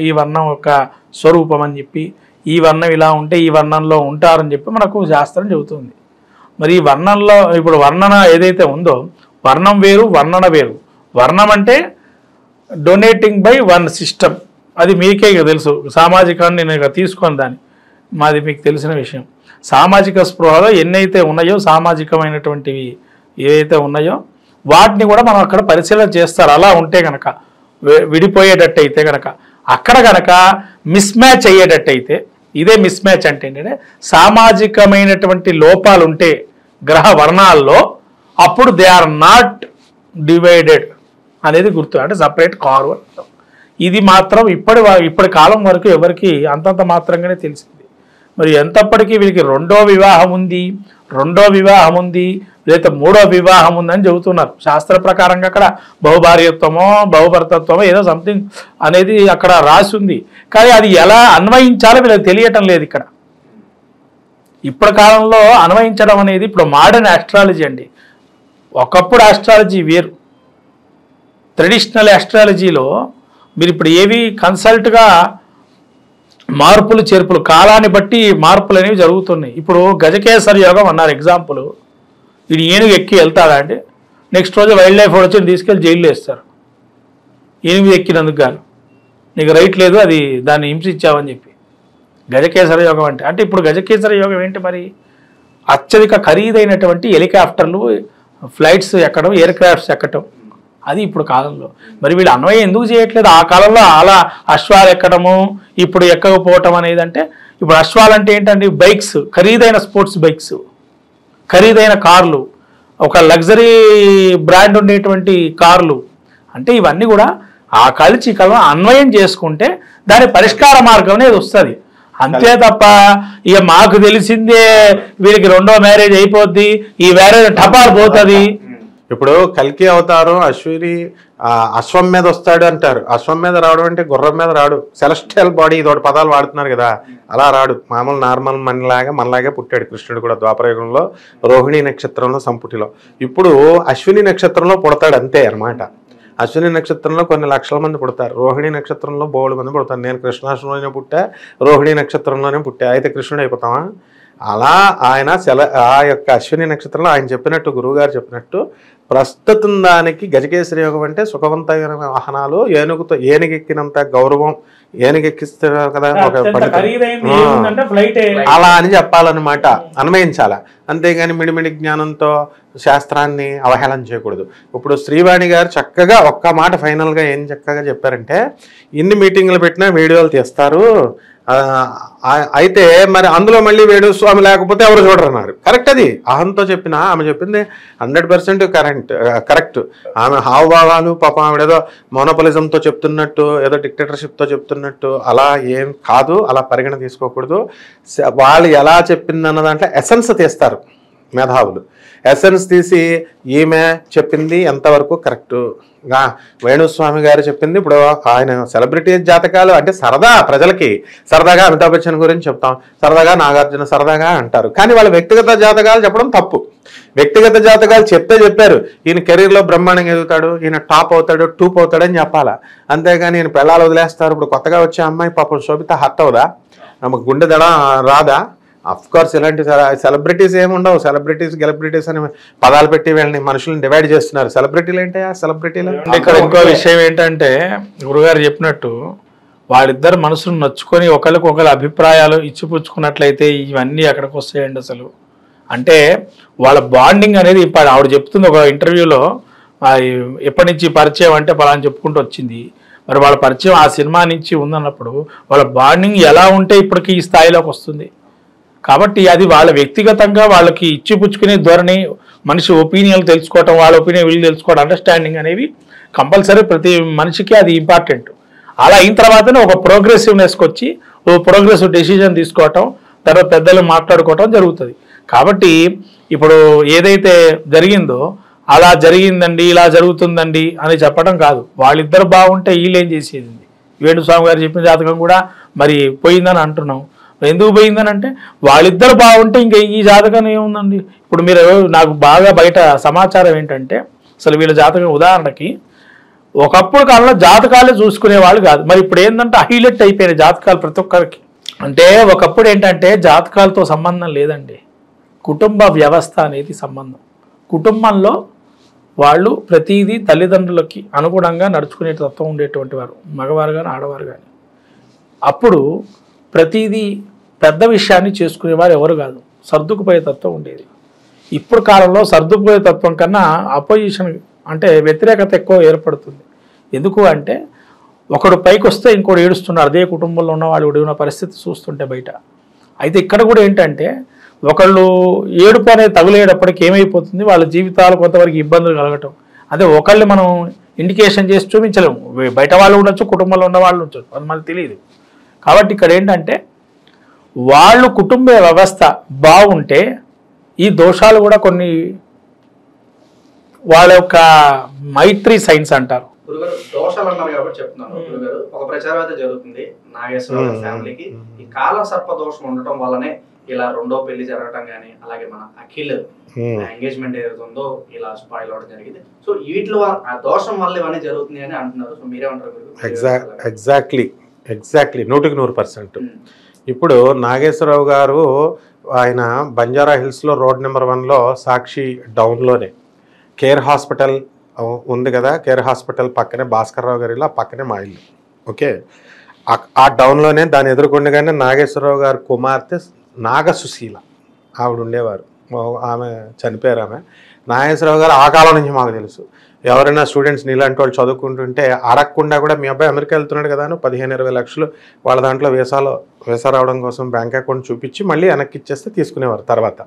Speaker 3: ఈ వర్ణం యొక్క స్వరూపం అని చెప్పి, ఈ వర్ణం ఇలా ఉంటే ఈ వర్ణంలో ఉంటారని చెప్పి మనకు శాస్త్రం చెబుతుంది. మరి ఈ వర్ణంలో ఇప్పుడు వర్ణన ఏదైతే ఉందో వర్ణం వేరు, వర్ణన వేరు. వర్ణం అంటే డొనేటింగ్ బై వన్ సిస్టమ్, అది మీకే తెలుసు. సామాజికాన్ని నేను ఇక తీసుకొని దాన్ని మాది మీకు తెలిసిన విషయం. సామాజిక స్పృహలో ఎన్నైతే ఉన్నాయో సామాజికమైనటువంటివి ఏవైతే ఉన్నాయో వాటిని కూడా మనం అక్కడ పరిశీలన చేస్తారు. అలా ఉంటే కనుక విడిపోయేటట్టయితే కనుక అక్కడ కనుక మిస్ మ్యాచ్ అయ్యేటట్టయితే, ఇదే మిస్ మ్యాచ్ అంటే ఏంటంటే సామాజికమైనటువంటి లోపాలు ఉంటే గ్రహ వర్ణాల్లో అప్పుడు దే ఆర్ నాట్ డివైడెడ్ అనేది గుర్తు, అంటే సపరేట్ కారు. ఇది మాత్రం ఇప్పటి కాలం వరకు ఎవరికి అంతంత మాత్రంగానే తెలిసింది. మరి ఎంతప్పటికీ వీరికి రెండో వివాహం ఉంది లేదా మూడో వివాహం ఉందని చెబుతున్నారు. శాస్త్ర ప్రకారంగా అక్కడ బహుభార్యత్వమో బహుభర్తత్వమో ఏదో సంథింగ్ అనేది అక్కడ రాసి ఉంది. కానీ అది ఎలా అన్వయించాలో వీళ్ళకి తెలియటం లేదు. ఇక్కడ ఇప్పటి కాలంలో అన్వయించడం అనేది ఇప్పుడు మోడర్న్ ఆస్ట్రాలజీ అండి. ఒకప్పుడు ఆస్ట్రాలజీ వేరు. ట్రెడిషనల్ ఆస్ట్రాలజీలో మీరు ఇప్పుడు ఏవి కన్సల్ట్గా మార్పులు చేర్పులు కాలాన్ని బట్టి మార్పులు అనేవి జరుగుతున్నాయి. ఇప్పుడు గజకేసరి యోగం అన్నారు ఎగ్జాంపుల్. వీడు ఏనుగు ఎక్కి వెళ్తాడా అంటే నెక్స్ట్ రోజు వైల్డ్ లైఫ్ వచ్చి తీసుకెళ్ళి జైల్లో వేస్తారు. ఏనుగు ఎక్కినందుకు గాను నీకు రైట్ లేదు, అది దాన్ని హింసించావని చెప్పి. గజకేసరి యోగం అంటే ఇప్పుడు గజకేసరి యోగం ఏంటి మరి? అత్యధిక ఖరీదైనటువంటి హెలికాప్టర్లు, ఫ్లైట్స్ ఎక్కడం, ఎయిర్ క్రాఫ్ట్స్ ఎక్కడం, అది ఇప్పుడు కాలంలో. మరి వీళ్ళు అన్వయం ఎందుకు చేయట్లేదు? ఆ కాలంలో అలా అశ్వాలు ఎక్కడము, ఇప్పుడు ఎక్కకపోవటం అనేది. అంటే ఇప్పుడు అశ్వాలు అంటే ఏంటంటే బైక్స్, ఖరీదైన స్పోర్ట్స్ బైక్స్, ఖరీదైన కార్లు, ఒక లగ్జరీ బ్రాండ్ ఉండేటువంటి కార్లు. అంటే ఇవన్నీ కూడా ఆ కలిసి అన్వయం చేసుకుంటే దాని పరిష్కార మార్గం అనేది వస్తుంది. అంతే తప్ప ఇక మాకు తెలిసిందే వీరికి రెండో మ్యారేజ్ అయిపోద్ది, ఈ మ్యారేజ్ టపార్ పోతుంది.
Speaker 2: ఇప్పుడు కల్కి అవతారం అశ్విని అశ్వం మీద వస్తాడు అంటారు. అశ్వం మీద రావడం అంటే గుర్రం మీద రాడు, సెలెస్టియల్ బాడీ, ఇదొకటి పదాలు వాడుతున్నారు కదా, అలా రాడు. మామూలు నార్మల్ మనలాగే పుట్టాడు కృష్ణుడు కూడా ద్వాపరయుగంలో రోహిణి నక్షత్రంలో సంపుటిలో. ఇప్పుడు అశ్విని నక్షత్రంలో పుడతాడు అంతే అన్నమాట. అశ్విని నక్షత్రంలో కొన్ని లక్షల మంది పుడతారు, రోహిణి నక్షత్రంలో బోళ్ళు మంది పుడతారు. నేను కృష్ణాష్టంలోనే పుట్టా, రోహిణి నక్షత్రంలోనే పుట్టా, అయితే కృష్ణుడు అయిపోతామా? అలా ఆయన ఆ యొక్క అశ్విని నక్షత్రంలో ఆయన చెప్పినట్టు, గురువుగారు చెప్పినట్టు ప్రస్తుతం దానికి గజకేసరి యోగం అంటే సుఖవంతమైన వాహనాలు, ఏనుగెక్కినంత గౌరవం, ఏనుగెక్కిస్తారు కదా అలా అని చెప్పాలన్నమాట, అన్వయించాల. అంతేగాని మిడిమిడి జ్ఞానంతో శాస్త్రాన్ని అవహేళన చేయకూడదు. ఇప్పుడు శ్రీవాణి గారు చక్కగా ఒక్క మాట ఫైనల్గా ఏం చక్కగా చెప్పారంటే, ఇన్ని మీటింగ్లు పెట్టినా వీడియోలు తీస్తారు, అయితే మరి అందులో మళ్ళీ వేణుస్వామి లేకపోతే ఎవరు చూడరన్నారు. కరెక్ట్, అది అహంతో చెప్పిన ఆమె చెప్పింది 100% కరెక్ట్. ఆమె హావభావాలు పాపం ఆవిడేదో మోనోపలిజంతో చెప్తున్నట్టు, ఏదో డిక్టేటర్షిప్తో చెప్తున్నట్టు అలా ఏం కాదు, అలా పరిగణ తీసుకోకూడదు. వాళ్ళు ఎలా చెప్పిందన్న దాంట్లో ఎసెన్స్ తీస్తారు మేధావులు. ఎసెన్స్ తీసి ఈమె చెప్పింది ఎంతవరకు కరెక్టు, వేణుస్వామి గారు చెప్పింది. ఇప్పుడు ఆయన సెలబ్రిటీ జాతకాలు అంటే సరదా, ప్రజలకి సరదాగా అమితాబ్ బచ్చన్ గురించి చెప్తాం, సరదాగా నాగార్జున సరదాగా అంటారు. కానీ వాళ్ళ వ్యక్తిగత జాతకాలు చెప్పడం తప్పు. వ్యక్తిగత జాతకాలు చెప్పారు, ఈయన కెరీర్లో బ్రహ్మాండంగా ఎదుగుతాడు, ఈయన టాప్ అవుతాడు, టూప్ అవుతాడని చెప్పాలా. అంతేగాని ఈయన పెళ్ళాలు వదిలేస్తారు. ఇప్పుడు కొత్తగా వచ్చే అమ్మాయి పాపం శోభిత హర్ట్ అవుదా, ఆమెకు గుండె దడ రాదా? అఫ్ కోర్స్ ఇలాంటి సెలబ్రిటీస్ ఏముండవు. సెలబ్రిటీస్ అని పదాలు పెట్టి వీళ్ళని మనుషులను డివైడ్ చేస్తున్నారు. సెలబ్రిటీలు ఏంటా? సెలబ్రిటీలు
Speaker 3: ఇక్కడ ఇంకో విషయం ఏంటంటే, గురుగారు చెప్పినట్టు వాళ్ళిద్దరు మనసును నచ్చుకొని ఒకళ్ళ అభిప్రాయాలు ఇచ్చిపుచ్చుకున్నట్లయితే ఇవన్నీ ఎక్కడికి వస్తాయండి అసలు. అంటే వాళ్ళ బాండింగ్ అనేది ఇప్పుడు ఆవిడ చెప్తుంది ఒక ఇంటర్వ్యూలో, ఎప్పటి నుంచి పరిచయం అంటే పలాని చెప్పుకుంటూ వచ్చింది. మరి వాళ్ళ పరిచయం ఆ సినిమా నుంచి ఉందన్నప్పుడు వాళ్ళ బాండింగ్ ఎలా ఉంటే ఇప్పటికీ ఈ స్థాయిలోకి వస్తుంది. కాబట్టి అది వాళ్ళ వ్యక్తిగతంగా వాళ్ళకి ఇచ్చిపుచ్చుకునే ధోరణి, మనిషి ఒపీనియన్లు తెలుసుకోవటం, వాళ్ళ ఒపీనియన్ వీళ్ళు తెలుసుకోవడం, అండర్స్టాండింగ్ అనేవి కంపల్సరీ ప్రతి మనిషికి అది ఇంపార్టెంట్. అలా అయిన తర్వాతనే ఒక ప్రోగ్రెసివ్నెస్కి వచ్చి ఓ ప్రోగ్రెసివ్ డెసిజన్ తీసుకోవటం, తర్వాత పెద్దలు మాట్లాడుకోవటం జరుగుతుంది. కాబట్టి ఇప్పుడు ఏదైతే జరిగిందో అలా జరిగిందండి, ఇలా జరుగుతుందండి అని చెప్పడం కాదు. వాళ్ళిద్దరు బాగుంటే వీళ్ళేం చేసేది? వేణుస్వామి గారు చెప్పిన జాతకం కూడా మరి పోయిందని అంటున్నాం. ఎందుకు పోయిందని అంటే వాళ్ళిద్దరు బాగుంటే ఇంకా ఈ జాతకం ఏముందండి. ఇప్పుడు మీరు నాకు బాగా బయట సమాచారం ఏంటంటే అసలు వీళ్ళ జాతకం ఉదాహరణకి ఒకప్పుడు కాలంలో జాతకాలే చూసుకునే వాళ్ళు కాదు. మరి ఇప్పుడు ఏంటంటే హైలైట్ అయిపోయిన జాతకాలు ప్రతి ఒక్కరికి. అంటే ఒకప్పుడు ఏంటంటే జాతకాలతో సంబంధం లేదండి, కుటుంబ వ్యవస్థ అనేది సంబంధం. కుటుంబంలో వాళ్ళు ప్రతిదీ తల్లిదండ్రులకి అనుగుణంగా నడుచుకునే తత్వం ఉండేటువంటి వారు, మగవారు కానీ ఆడవారు కానీ. అప్పుడు ప్రతిదీ పెద్ద విషయాన్ని చేసుకునేవారు ఎవరు కాదు, సర్దుకుపోయే తత్వం ఉండేది. ఇప్పుడు కాలంలో సర్దుకుపోయే తత్వం కన్నా అపోజిషన్ అంటే వ్యతిరేకత ఎక్కువ ఏర్పడుతుంది. ఎందుకు అంటే ఒకడు పైకి వస్తే ఇంకోటి ఏడుస్తున్నారు, అదే కుటుంబంలో ఉన్నవాడు ఉన్న పరిస్థితి చూస్తుంటే బయట. అయితే ఇక్కడ కూడా ఏంటంటే ఒకళ్ళు ఏడుపు అనేది తగులేటప్పటికి ఏమైపోతుంది, వాళ్ళ జీవితాలు కొంతవరకు ఇబ్బందులు కలగటం. అదే ఒకళ్ళు మనం ఇండికేషన్ చేసి చూపించలేము, బయట వాళ్ళు ఉండొచ్చు, కుటుంబంలో ఉన్న వాళ్ళు ఉండొచ్చు, అది మనకు తెలియదు. కాబట్టి ఇక్కడ ఏంటంటే వాళ్ళు కుటుంబ వ్యవస్థ బాగుంటే ఈ దోషాలు కూడా కొన్ని వాళ్ళ యొక్క మైత్రి సైన్స్ అంటారు.
Speaker 1: గురుగారు దోషాలు అన్నారు కాబట్టి చెప్తున్నాను. గురుగారు ఒక ప్రచారం అయితే జరుగుతుంది నాగేశ్వరరావు ఫ్యామిలీకి ఈ కాల సర్ప దోషం ఉండటం వల్లనే ఇలా రెండో పెళ్లి జరగటం కానీ, అలాగే మన అఖిల్ ఎంగేజ్మెంట్ ఏదైతే ఉందో ఇలా స్పాయిల్ అవడం జరిగింది. సో వీటిలో ఆ దోషం వల్ల ఇవన్నీ జరుగుతుంది అని అంటున్నారు. సో మీరేమంటారు?
Speaker 2: ఎగ్జాక్ట్లీ 100%. ఇప్పుడు నాగేశ్వరరావు గారు ఆయన బంజారా హిల్స్లో రోడ్ నెంబర్ 1లో సాక్షి డౌన్లోనే కేర్ హాస్పిటల్ ఉంది కదా, కేర్ హాస్పిటల్ పక్కనే భాస్కర్రావు గారి ఇల్లు, పక్కనే మా ఇల్లు. ఓకే, ఆ డౌన్లోనే దాన్ని ఎదుర్కొండగానే నాగేశ్వరరావు గారి కుమార్తె నాగసుశీల ఆవిడ ఉండేవారు. ఆమె చనిపోయారు. ఆమె నాగేశ్వరరావు గారు ఆ కాలం నుంచి మాకు తెలుసు. ఎవరైనా స్టూడెంట్స్ నీలాంటి వాళ్ళు చదువుకుంటుంటే అడగకుండా కూడా మీ అబ్బాయి అమెరికా వెళ్తున్నాడు కదా 15-20 లక్షలు వాళ్ళ దాంట్లో వీసా రావడం కోసం బ్యాంక్ అకౌంట్ చూపించి మళ్ళీ వెనక్కి ఇచ్చేస్తే తీసుకునేవారు తర్వాత.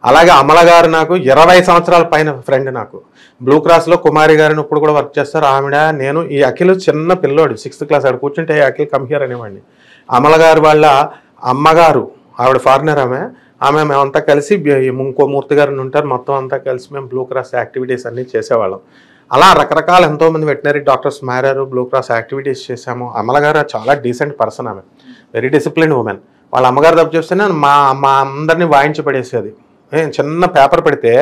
Speaker 2: అలాగే అమల గారు నాకు 20 సంవత్సరాల పైన ఫ్రెండ్. నాకు బ్లూ క్రాస్లో కుమారి గారిని ఇప్పుడు కూడా వర్క్ చేస్తారు. ఆవిడ నేను ఈ అఖిల్ చిన్న పిల్లోడు 6th క్లాస్ ఆవిడ కూర్చుంటే అఖిల్ కమ్ హియర్ అనేవాడిని. అమల గారు వాళ్ళ అమ్మగారు ఆవిడ ఫారినర్, ఆమె మేమంతా కలిసి ఇంకో మూర్తి గారిని ఉంటారు, మొత్తం అంతా కలిసి మేము బ్లూ క్రాస్ యాక్టివిటీస్ అన్నీ చేసేవాళ్ళం. అలా రకరకాల ఎంతోమంది వెటనరీ డాక్టర్స్ మారారు, బ్లూ క్రాస్ యాక్టివిటీస్ చేసాము. అమల గారు చాలా డీసెంట్ పర్సన్, ఆమె వెరీ డిసిప్లిన్డ్ ఉమెన్. వాళ్ళ అమ్మగారు తప్పు చేస్తేనే మా అందరినీ వాయించి పడేసేది. చిన్న పేపర్ పెడితే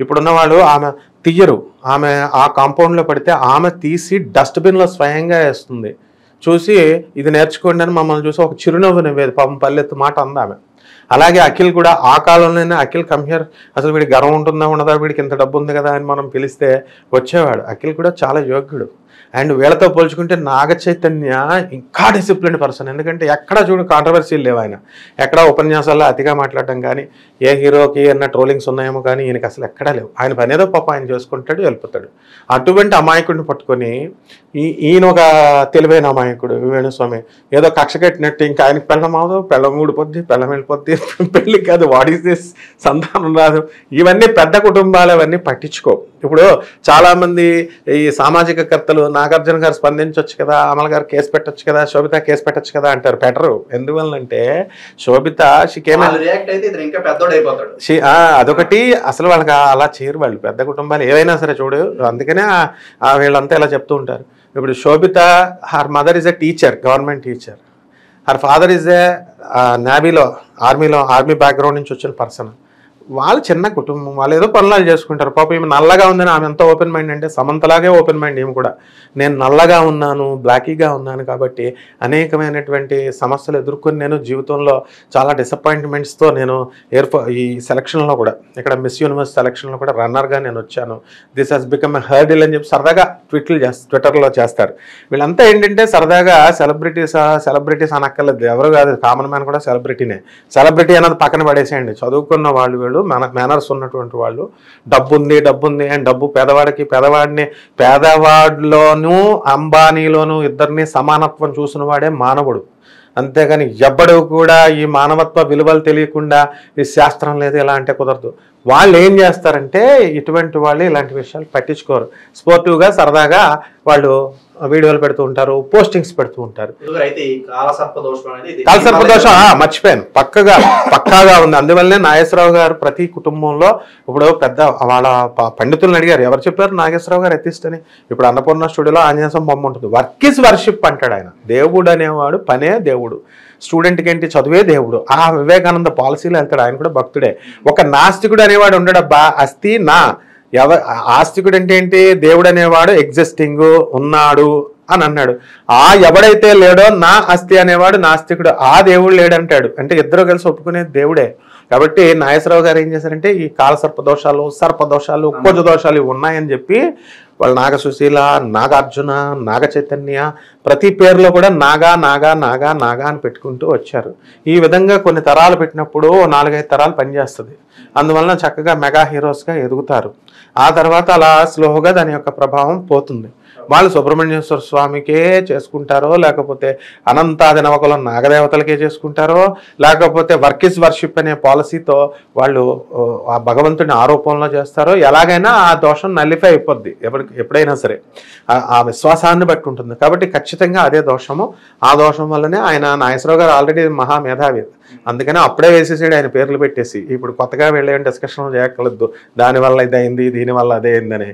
Speaker 2: ఇప్పుడున్న వాళ్ళు ఆమె తీయరు, ఆమె ఆ కాంపౌండ్లో పడితే ఆమె తీసి డస్ట్బిన్లో స్వయంగా వేస్తుంది. చూసి ఇది నేర్చుకోండి అని మమ్మల్ని చూసి ఒక చిరునవ్వు నవ్వేది. పాపం పల్లెత్తు మాట అంది ఆమె. అలాగే అఖిల్ కూడా ఆ కాలంలోనే అఖిల్ కమ్హియర్, అసలు వీడికి గర్వం ఉంటుందా ఉండదా, వీడికి ఇంత డబ్బు ఉంది కదా అని మనం పిలిస్తే వచ్చేవాడు. అఖిల్ కూడా చాలా యోగ్యుడు. అండ్ వీళ్ళతో పోల్చుకుంటే నాగ చైతన్య ఇంకా డిసిప్లిన్ పర్సన్. ఎందుకంటే ఎక్కడ చూడు కాంట్రవర్సీలు లేవు. ఆయన ఎక్కడ ఉపన్యాసాల్లో అతిగా మాట్లాడటం కానీ, ఏ హీరోకి అన్న ట్రోలింగ్స్ ఉన్నాయేమో కానీ ఈయనకి అసలు ఎక్కడా లేవు. ఆయన పని ఏదో పాప ఆయన చేసుకుంటాడు, వెళ్ళిపోతాడు. అటువంటి అమాయకుడిని పట్టుకొని ఈయన ఒక తెలివైన అమాయకుడు వేణుస్వామి ఏదో కక్ష కట్టినట్టు ఇంకా ఆయనకి పెళ్ళం అవదు, పెళ్ళం ఊడిపోద్ది, పెళ్ళం వెళ్ళిపోద్ది, పెళ్ళి కాదు, వాట్ ఈస్ దిస్, సంతానం రాదు. ఇవన్నీ పెద్ద కుటుంబాలు అవన్నీ పట్టించుకో. ఇప్పుడు చాలామంది ఈ సామాజిక కర్తలు నాగార్జున గారు స్పందించవచ్చు కదా, అమల గారు కేసు పెట్టచ్చు కదా, శోభిత కేసు పెట్టచ్చు కదా అంటారు. పెట్టరు. ఎందువల్లంటే శోభిత అదొకటి, అసలు వాళ్ళకి అలా చేయరు. వాళ్ళు పెద్ద కుటుంబాలు ఏవైనా సరే చూడు, అందుకనే వీళ్ళంతా ఇలా చెప్తూ ఉంటారు. ఇప్పుడు Shobhita, her mother is a teacher, government teacher. Her father is a నేవీలో, ఆర్మీ బ్యాక్గ్రౌండ్ నుంచి వచ్చిన పర్సన్. వాళ్ళు చిన్న కుటుంబం, వాళ్ళు ఏదో పనులు చేసుకుంటారు. పాపం ఈమె నల్లగా ఉందని ఆమె ఎంత ఓపెన్ మైండ్ అంటే సమంతలాగే ఓపెన్ మైండ్ ఈమె కూడా. నేను నల్లగా ఉన్నాను, బ్లాకీగా ఉన్నాను కాబట్టి అనేకమైనటువంటి సమస్యలు ఎదుర్కొని నేను జీవితంలో చాలా డిసప్పాయింట్మెంట్స్తో నేను ఈ సెలక్షన్లో కూడా, ఇక్కడ మిస్ యూనివర్స్ సెలక్షన్లో కూడా రన్నర్గా నేను వచ్చాను. This has become a hurdle అని చెప్పి సరదాగా ట్విట్టర్లో చేస్తారు. వీళ్ళంతా ఏంటంటే సరదాగా సెలబ్రిటీస్ అనక్కర్లేదు, ఎవరు కాదు, కామన్ మ్యాన్ కూడా సెలబ్రిటీనే. సెలబ్రిటీ అన్నది పక్కన పడేసేయండి, చదువుకున్న వాళ్ళు మేనర్స్ ఉన్నటువంటి వాళ్ళు. డబ్బు ఉంది అండ్ డబ్బు పేదవాడిలోనూ అంబానీలోనూ ఇద్దరిని సమానత్వం చూసిన వాడే మానవుడు. అంతేగాని ఎవ్వడు కూడా ఈ మానవత్వ విలువలు తెలియకుండా ఈ శాస్త్రం లేదు ఎలా అంటే కుదరదు. వాళ్ళు ఏం చేస్తారంటే ఇటువంటి వాళ్ళు ఇలాంటి విషయాలు పట్టించుకోరు. స్పోర్టివ్గా సరదాగా వాళ్ళు వీడియోలు పెడుతూ ఉంటారు, పోస్టింగ్స్ పెడుతూ ఉంటారు.
Speaker 1: అయితే ఈ కాలసర్ప దోషం అనేది
Speaker 2: కాలసర్ప దోషం మర్చిపోయాను, పక్కాగా ఉంది. అందువల్లనే నాగేశ్వరరావు గారు ప్రతి కుటుంబంలో ఇప్పుడు పెద్ద వాళ్ళ పండితులను అడిగారు, ఎవరు చెప్పారు నాగేశ్వరరావు గారు ఎథిస్ట్ అని. ఇప్పుడు అన్నపూర్ణ స్టూడియోలో ఆంజనేయం బొమ్మ ఉంటుంది. వర్క్ ఈజ్ వర్షిప్ అంటాడు ఆయన. దేవుడు అనేవాడు పనే దేవుడు, స్టూడెంట్కి ఏంటి చదువే దేవుడు. ఆ వివేకానంద పాలసీలో వెళ్తాడు. ఆయన కూడా భక్తుడే. ఒక నాస్తికుడు అనేవాడు ఉండడబ్బా, అస్తి నా ఆస్తికుడు అంటే ఏంటి, దేవుడు అనేవాడు ఎగ్జిస్టింగ్ ఉన్నాడు అని అన్నాడు. ఎవడైతే లేడో నా అస్థి అనేవాడు నాస్తికుడు, ఆ దేవుడు లేడంటాడు. అంటే ఇద్దరు కలిసి ఒప్పుకునే దేవుడే. కాబట్టి నాగేశ్వరరావు గారు ఏం చేశారంటే ఈ కాలసర్ప దోషాలు, సర్పదోషాలు, కుజ దోషాలు ఇవి ఉన్నాయని చెప్పి వాళ్ళు నాగసుశీల, నాగార్జున, నాగ చైతన్య ప్రతి పేరులో కూడా నాగా నాగా నాగా నాగా అని పెట్టుకుంటూ వచ్చారు. ఈ విధంగా కొన్ని తరాలు పెట్టినప్పుడు 4-5 తరాలు పనిచేస్తుంది. అందువలన చక్కగా మెగా హీరోస్గా ఎదుగుతారు. ఆ తర్వాత అలా స్లోగా దాని యొక్క ప్రభావం పోతుంది. వాళ్ళు సుబ్రహ్మణ్యేశ్వర స్వామికే చేసుకుంటారో, లేకపోతే అనంతాది నవకులం నాగదేవతలకే చేసుకుంటారో, లేకపోతే వర్క్ ఇస్ వర్షిప్ అనే పాలసీతో వాళ్ళు ఆ భగవంతుని ఆరోపణలో చేస్తారో, ఎలాగైనా ఆ దోషం నల్లిఫై అయిపోద్ది ఎప్పుడైనా సరే. ఆ విశ్వాసాన్ని బట్టి ఉంటుంది. కాబట్టి ఖచ్చితంగా అదే దోషము. ఆ దోషం వల్లనే ఆయన నాగేశ్వరరావు గారు ఆల్రెడీ మహామేధావి, అందుకని అప్పుడే వేసేసాడు ఆయన పేర్లు పెట్టేసి. ఇప్పుడు కొత్తగా వెళ్ళే డిస్కషన్ చేయక్కర్లేదు దానివల్ల ఇది అయింది, దీనివల్ల అదే అయిందని.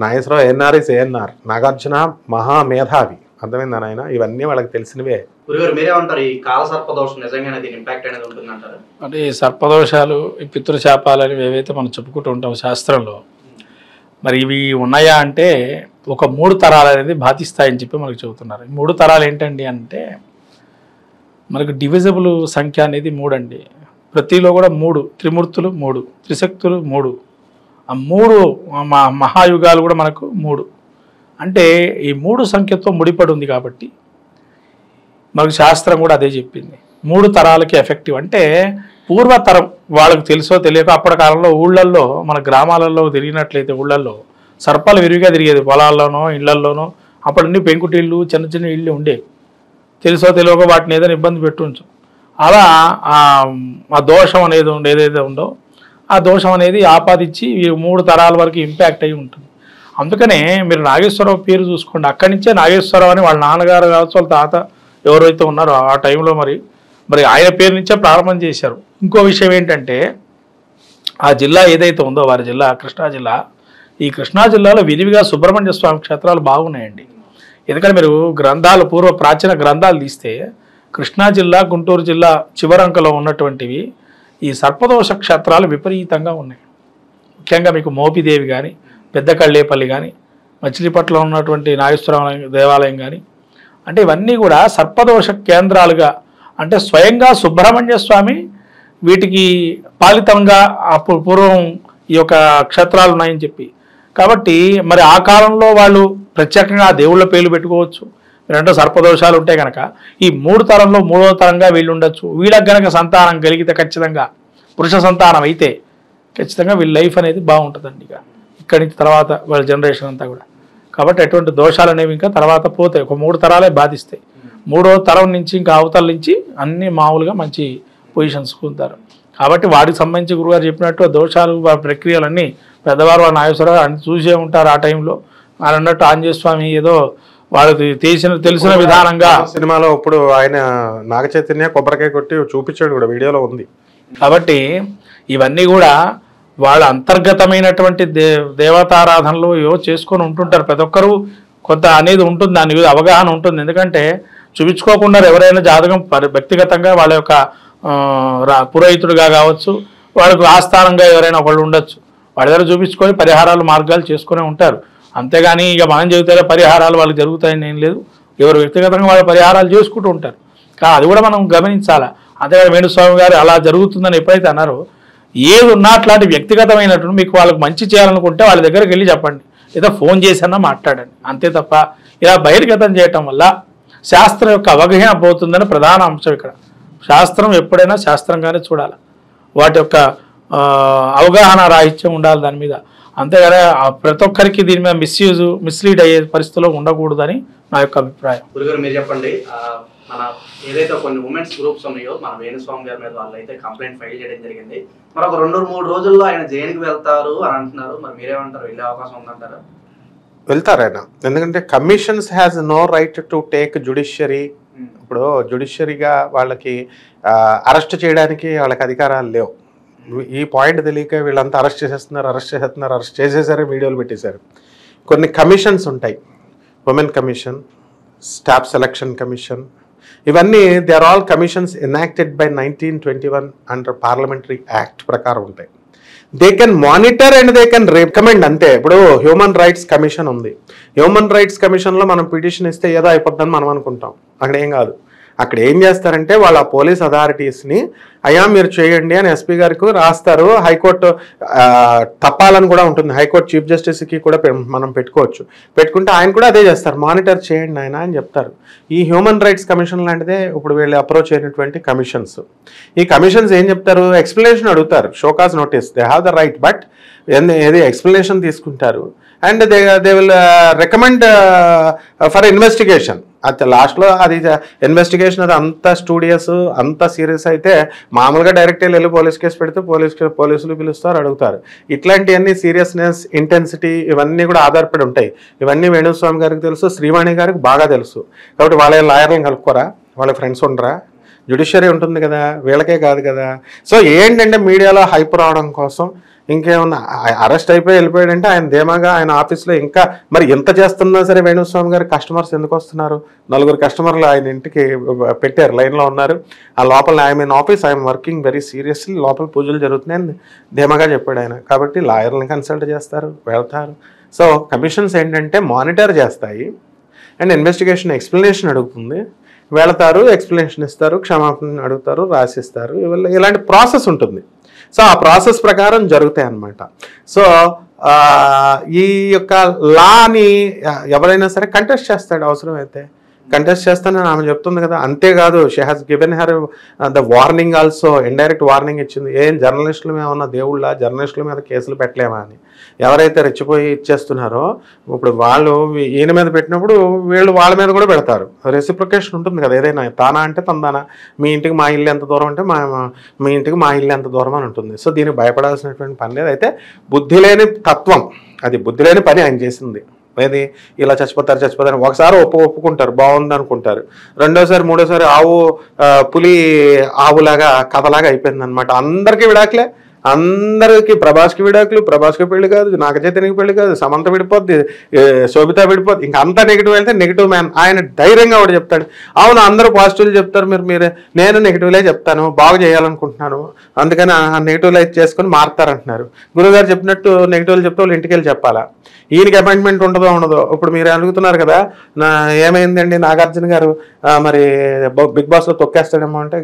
Speaker 2: నాగేశ్వరరావు ఏఎన్ఆర్ ఇస్ ఏఎన్ఆర్, నాగార్జున మహామేధావి. అర్థమైందా నాయన? ఇవన్నీ వాళ్ళకి తెలిసినవే.
Speaker 1: మీరేమంటారు, ఈ కాలసర్ప దోషం నిజంగానే దీని ఇంపాక్ట్ అనేది ఉంటుందంటారు?
Speaker 3: అంటే ఈ సర్పదోషాలు, ఈ పితృశాపాలు అనేవి ఏవైతే మనం చెప్పుకుంటూ ఉంటాం శాస్త్రంలో, మరి ఇవి ఉన్నాయా అంటే ఒక 3 తరాలు అనేది బాధిస్తాయని చెప్పి మనకు చెబుతున్నారు. 3 తరాలు ఏంటండి అంటే మనకు డివిజబుల్ సంఖ్య అనేది 3 అండి. ప్రతిలో కూడా 3 త్రిమూర్తులు, 3 త్రిశక్తులు, 3 ఆ 3 మహాయుగాలు కూడా మనకు 3. అంటే ఈ 3 సంఖ్యతో ముడిపడి ఉంది. కాబట్టి మనకు శాస్త్రం కూడా అదే చెప్పింది. 3 తరాలకి ఎఫెక్టివ్. అంటే పూర్వతరం వాళ్ళకి తెలుసో తెలియక అప్పటి కాలంలో ఊళ్ళల్లో, మన గ్రామాలలో తిరిగినట్లయితే ఊళ్ళల్లో సర్పాలు విరివిగా తిరిగేది. పొలాల్లోనో ఇళ్లల్లోనో అప్పుడన్నీ పెంకుటిళ్ళు, చిన్న చిన్న ఇళ్ళు ఉండేవి. తెలుసో తెలియక వాటిని ఏదైనా ఇబ్బంది పెట్టుంచు. అలా ఆ దోషం అనేది ఏదైతే ఉందో ఆ దోషం అనేది ఆపాదించి ఈ 3 తరాల వరకు ఇంపాక్ట్ అయి ఉంటుంది. అందుకనే మీరు నాగేశ్వరరావు పేరు చూసుకోండి. అక్కడి నుంచే నాగేశ్వరరావు అని వాళ్ళ నాన్నగారు కావచ్చు, వాళ్ళ తాత ఎవరైతే ఉన్నారో ఆ టైంలో మరి ఆయన పేరు నుంచే ప్రారంభం చేశారు. ఇంకో విషయం ఏంటంటే ఆ జిల్లా ఏదైతే ఉందో వారి జిల్లా కృష్ణా జిల్లా, ఈ కృష్ణా జిల్లాలో విరివిగా సుబ్రహ్మణ్య స్వామి క్షేత్రాలు బాగున్నాయండి. ఎందుకంటే మీరు గ్రంథాలు, ప్రాచీన గ్రంథాలు తీస్తే కృష్ణా జిల్లా, గుంటూరు జిల్లా చివరంకలో ఉన్నటువంటివి ఈ సర్పదోష క్షేత్రాలు విపరీతంగా ఉన్నాయి. ముఖ్యంగా మీకు మోపిదేవి కానీ, పెద్ద కళ్ళేపల్లి కానీ, మచిలీపట్నంలో ఉన్నటువంటి నాగేశ్వర దేవాలయం కానీ, అంటే ఇవన్నీ కూడా సర్పదోష కేంద్రాలుగా, అంటే స్వయంగా సుబ్రహ్మణ్య స్వామి వీటికి పాలితంగా పూర్వం ఈ యొక్క క్షేత్రాలు ఉన్నాయని చెప్పి. కాబట్టి మరి ఆ కాలంలో వాళ్ళు ప్రత్యేకంగా దేవుళ్ళ పేర్లు పెట్టుకోవచ్చు. మీరంటే సర్పదోషాలు ఉంటాయి కనుక ఈ 3 తరంలో 3వ తరంగా వీళ్ళు ఉండొచ్చు. వీళ్ళకి కనుక సంతానం కలిగితే ఖచ్చితంగా పురుష సంతానం అయితే ఖచ్చితంగా వీళ్ళ లైఫ్ అనేది బాగుంటుందండి. ఇక్కడి నుంచి తర్వాత వాళ్ళ జనరేషన్ అంతా కూడా. కాబట్టి ఎటువంటి దోషాలు అనేవి ఇంకా తర్వాత పోతాయి. ఒక 3 తరాలే బాధిస్తాయి. 3వ తరం నుంచి ఇంకా అవతల నుంచి అన్ని మామూలుగా మంచి పొజిషన్స్ ఉంటారు. కాబట్టి వాటికి సంబంధించి గురుగారు చెప్పినట్టు దోషాలు ప్రక్రియలన్నీ పెద్దవారు వాళ్ళ నాగేశ్వరరావు అన్ని చూసే ఉంటారు. ఆ టైంలో ఆయన అన్నట్టు ఆంజనేయ స్వామి ఏదో వాళ్ళకి తెలిసిన విధానంగా
Speaker 2: సినిమాలో ఇప్పుడు ఆయన నాగ చైతన్య కొబ్బరికాయ కొట్టి చూపించాడు కూడా, వీడియోలో ఉంది.
Speaker 3: కాబట్టి ఇవన్నీ కూడా వాళ్ళ అంతర్గతమైనటువంటి దేవతారాధనలు ఏవో చేసుకొని ఉంటుంటారు. ప్రతి ఒక్కరూ కొంత అనేది ఉంటుంది, దాని మీద అవగాహన ఉంటుంది. ఎందుకంటే చూపించుకోకుండా ఎవరైనా జాతకం వ్యక్తిగతంగా వాళ్ళ యొక్క పురోహితుడిగా కావచ్చు, వాళ్ళకు ఆస్థానంగా ఎవరైనా ఒకళ్ళు ఉండొచ్చు, వాళ్ళ దగ్గర చూపించుకొని పరిహారాలు మార్గాలు చేసుకునే ఉంటారు. అంతేగాని ఇక మనం చెబితే పరిహారాలు వాళ్ళకి జరుగుతాయని ఏం లేదు. ఎవరు వ్యక్తిగతంగా వాళ్ళ పరిహారాలు చేసుకుంటూ ఉంటారు. అది కూడా మనం గమనించాలా. అంతేగాని వేణుస్వామి గారు అలా జరుగుతుందని ఎప్పుడైతే అన్నారో, ఏది ఉన్నా అట్లాంటి వ్యక్తిగతమైనట్టు మీకు వాళ్ళకి మంచి చేయాలనుకుంటే వాళ్ళ దగ్గరికి వెళ్ళి చెప్పండి, లేదా ఫోన్ చేసన్నా మాట్లాడండి. అంతే తప్ప ఇలా బహిర్గతం చేయటం వల్ల శాస్త్రం యొక్క అవగాహన పోతుందని ప్రధాన అంశం ఇక్కడ. శాస్త్రం ఎప్పుడైనా శాస్త్రంగానే చూడాలి, వాటి యొక్క అవగాహన రాహిత్యం ఉండాలి దాని మీద. అంతేగాని ప్రతి ఒక్కరికి దీని మీద మిస్లీడ్ అయ్యే పరిస్థితిలో ఉండకూడదని నా యొక్క అభిప్రాయం.
Speaker 1: గురుగారు మీరు చెప్పండి, మన ఏదైతే కొన్ని ఉమెన్స్ గ్రూప్స్ ఉన్నాయో మన వేణుస్వామి గారి మీద వాళ్ళు అయితే కంప్లైంట్ ఫైల్ చేయడం జరిగింది. మరి ఒక 2-3 రోజుల్లో ఆయన జైలుకి వెళ్తారు అని అంటున్నారు. మరి మీరేమంటారు, వెళ్ళే అవకాశం ఉందంటారా?
Speaker 2: వెళ్తారు ఆయన. ఎందుకంటే commissions has no right to take judiciary. ఇప్పుడు జుడిషియరీగా వాళ్ళకి అరెస్ట్ చేయడానికి వాళ్ళకి అధికారాలు లేవు. ఈ పాయింట్ తెలియక వీళ్ళంతా అరెస్ట్ చేసేసారు, వీడియోలు పెట్టేశారు. కొన్ని కమిషన్స్ ఉంటాయి, women commission, staff selection commission, ఇవన్నీ they are all commissions enacted by 1921 under parliamentary act ప్రకారం ఉంటాయి. They can monitor and they can recommend అంతే. ఇప్పుడు హ్యూమన్ రైట్స్ కమిషన్ ఉంది. హ్యూమన్ రైట్స్ కమిషన్లో మనం పిటిషన్ ఇస్తే ఏదో అయిపోద్దని మనం అనుకుంటాం. అక్కడ ఏం కాదు. అక్కడ ఏం చేస్తారంటే వాళ్ళ పోలీస్ అథారిటీస్ని అయ్యా మీరు చేయండి అని ఎస్పీ గారికి రాస్తారు. హైకోర్టు తప్పాలని కూడా ఉంటుంది. హైకోర్టు చీఫ్ జస్టిస్కి కూడా మనం పెట్టుకుంటే ఆయన కూడా అదే చేస్తారు, మానిటర్ చేయండి ఆయన అని చెప్తారు. ఈ హ్యూమన్ రైట్స్ కమిషన్ లాంటిదే ఇప్పుడు వీళ్ళు అప్రోచ్ అయినటువంటి కమిషన్స్. ఈ కమిషన్స్ ఏం చెప్తారు, ఎక్స్ప్లెనేషన్ అడుగుతారు, show cause notice, they have the right, but ఏది ఎక్స్ప్లెనేషన్ తీసుకుంటారు and they will recommend for investigation. అయితే లాస్ట్లో అది ఇన్వెస్టిగేషన్ అది అంత స్టూడియస్ అంత సీరియస్ అయితే మామూలుగా డైరెక్ట్ వెళ్ళి పోలీస్ కేసు పెడితే పోలీసులు పిలుస్తారు, అడుగుతారు. ఇట్లాంటివన్నీ సీరియస్నెస్, ఇంటెన్సిటీ ఇవన్నీ కూడా ఆధారపడి ఉంటాయి. ఇవన్నీ వేణుస్వామి గారికి తెలుసు, శ్రీవాణి గారికి బాగా తెలుసు. కాబట్టి వాళ్ళ లాయర్లను కలుపుకోరా, వాళ్ళ ఫ్రెండ్స్ ఉండరా, జ్యుడిషియరీ ఉంటుంది కదా, వీళ్ళకే కాదు కదా. సో ఏంటంటే మీడియాలో హైప్ రావడం కోసం ఇంకేమన్నా అరెస్ట్ అయిపోయి వెళ్ళిపోయాడంటే ఆయన ధీమాగా ఆయన ఆఫీస్లో ఇంకా మరి ఎంత చేస్తున్నా సరే వేణుస్వామి గారి కస్టమర్స్ ఎందుకు వస్తున్నారు, 4 కస్టమర్లు ఆయన ఇంటికి పెట్టారు, లైన్లో ఉన్నారు. ఆ లోపల I'm in office, I'm working very seriously, లోపల పూజలు జరుగుతున్నాయని ధీమాగా చెప్పాడు ఆయన. కాబట్టి లాయర్లను కన్సల్ట్ చేస్తారు, వెళ్తారు. సో కమిషన్స్ ఏంటంటే మానిటర్ చేస్తాయి అండ్ ఇన్వెస్టిగేషన్ ఎక్స్ప్లెనేషన్ అడుగుతుంది, వెళతారు, ఎక్స్ప్లెనేషన్ ఇస్తారు, క్షమాపణ అడుగుతారు, రాసిస్తారు. ఇలాంటి ప్రాసెస్ ఉంటుంది. సో ఆ ప్రాసెస్ ప్రకారం జరుగుతాయి అన్నమాట. సో ఈ యొక్క లాని ఎవరైనా సరే కంటెస్ట్ చేస్తాడు, అవసరమైతే కంటెస్ట్ చేస్తానని ఆమె చెప్తుంది కదా. అంతేకాదు she has given her the warning also, indirect warning ఇచ్చింది. ఏం జర్నలిస్టుల మీద ఉన్న దేవుళ్ళ, జర్నలిస్టుల మీద కేసులు పెట్టలేమా అని. ఎవరైతే రెచ్చిపోయి ఇచ్చేస్తున్నారో ఇప్పుడు వాళ్ళు ఈయన మీద పెట్టినప్పుడు వీళ్ళు వాళ్ళ మీద కూడా పెడతారు. రెసిప్రొకేషన్ ఉంటుంది కదా, ఏదైనా తానా అంటే తందానా, మీ ఇంటికి మా ఇల్లు ఎంత దూరం అంటే మీ ఇంటికి మా ఇల్లు ఎంత దూరం అని ఉంటుంది. సో దీనికి భయపడాల్సినటువంటి పని లేదు. అయితే బుద్ధి లేని తత్వం, అది బుద్ధి లేని పని ఆయన చేసింది. ఏది ఇలా చచ్చిపోతారు ఒకసారి ఒప్పుకుంటారు, బాగుంది అనుకుంటారు, రెండోసారి మూడోసారి పులి ఆవులాగా కథలాగా అయిపోయింది అనమాట. అందరికీ విడాకులే, అందరికి ప్రభాస్కి విడాకులు, ప్రభాస్కి పెళ్లి కాదు, నాగచైతన్యకి పెళ్లి కాదు, సమంత విడిపోద్ది, శోభిత విడిపోద్ది, ఇంకా అంతా నెగిటివ్ వెళ్తే నెగిటివ్ మ్యాన్. ఆయన ధైర్యంగా కూడా చెప్తాడు, అవును అందరూ పాజిటివ్లు చెప్తారు, నేను నెగిటివ్లే చెప్తాను, బాగు చేయాలనుకుంటున్నాను, అందుకని ఆ నెగిటివ్లు అయితే చేసుకుని మారుతారంటున్నారు. గురుగారు చెప్పినట్టు నెగిటివ్లు చెప్తే వాళ్ళు ఇంటికి వెళ్ళి చెప్పాలా. ఈయనకి అపాయింట్మెంట్ ఉండదో. ఇప్పుడు మీరు అడుగుతున్నారు కదా ఏమైందండి నాగార్జున గారు మరి బిగ్ బాస్లో తొక్కేస్తాడేమో అంటే,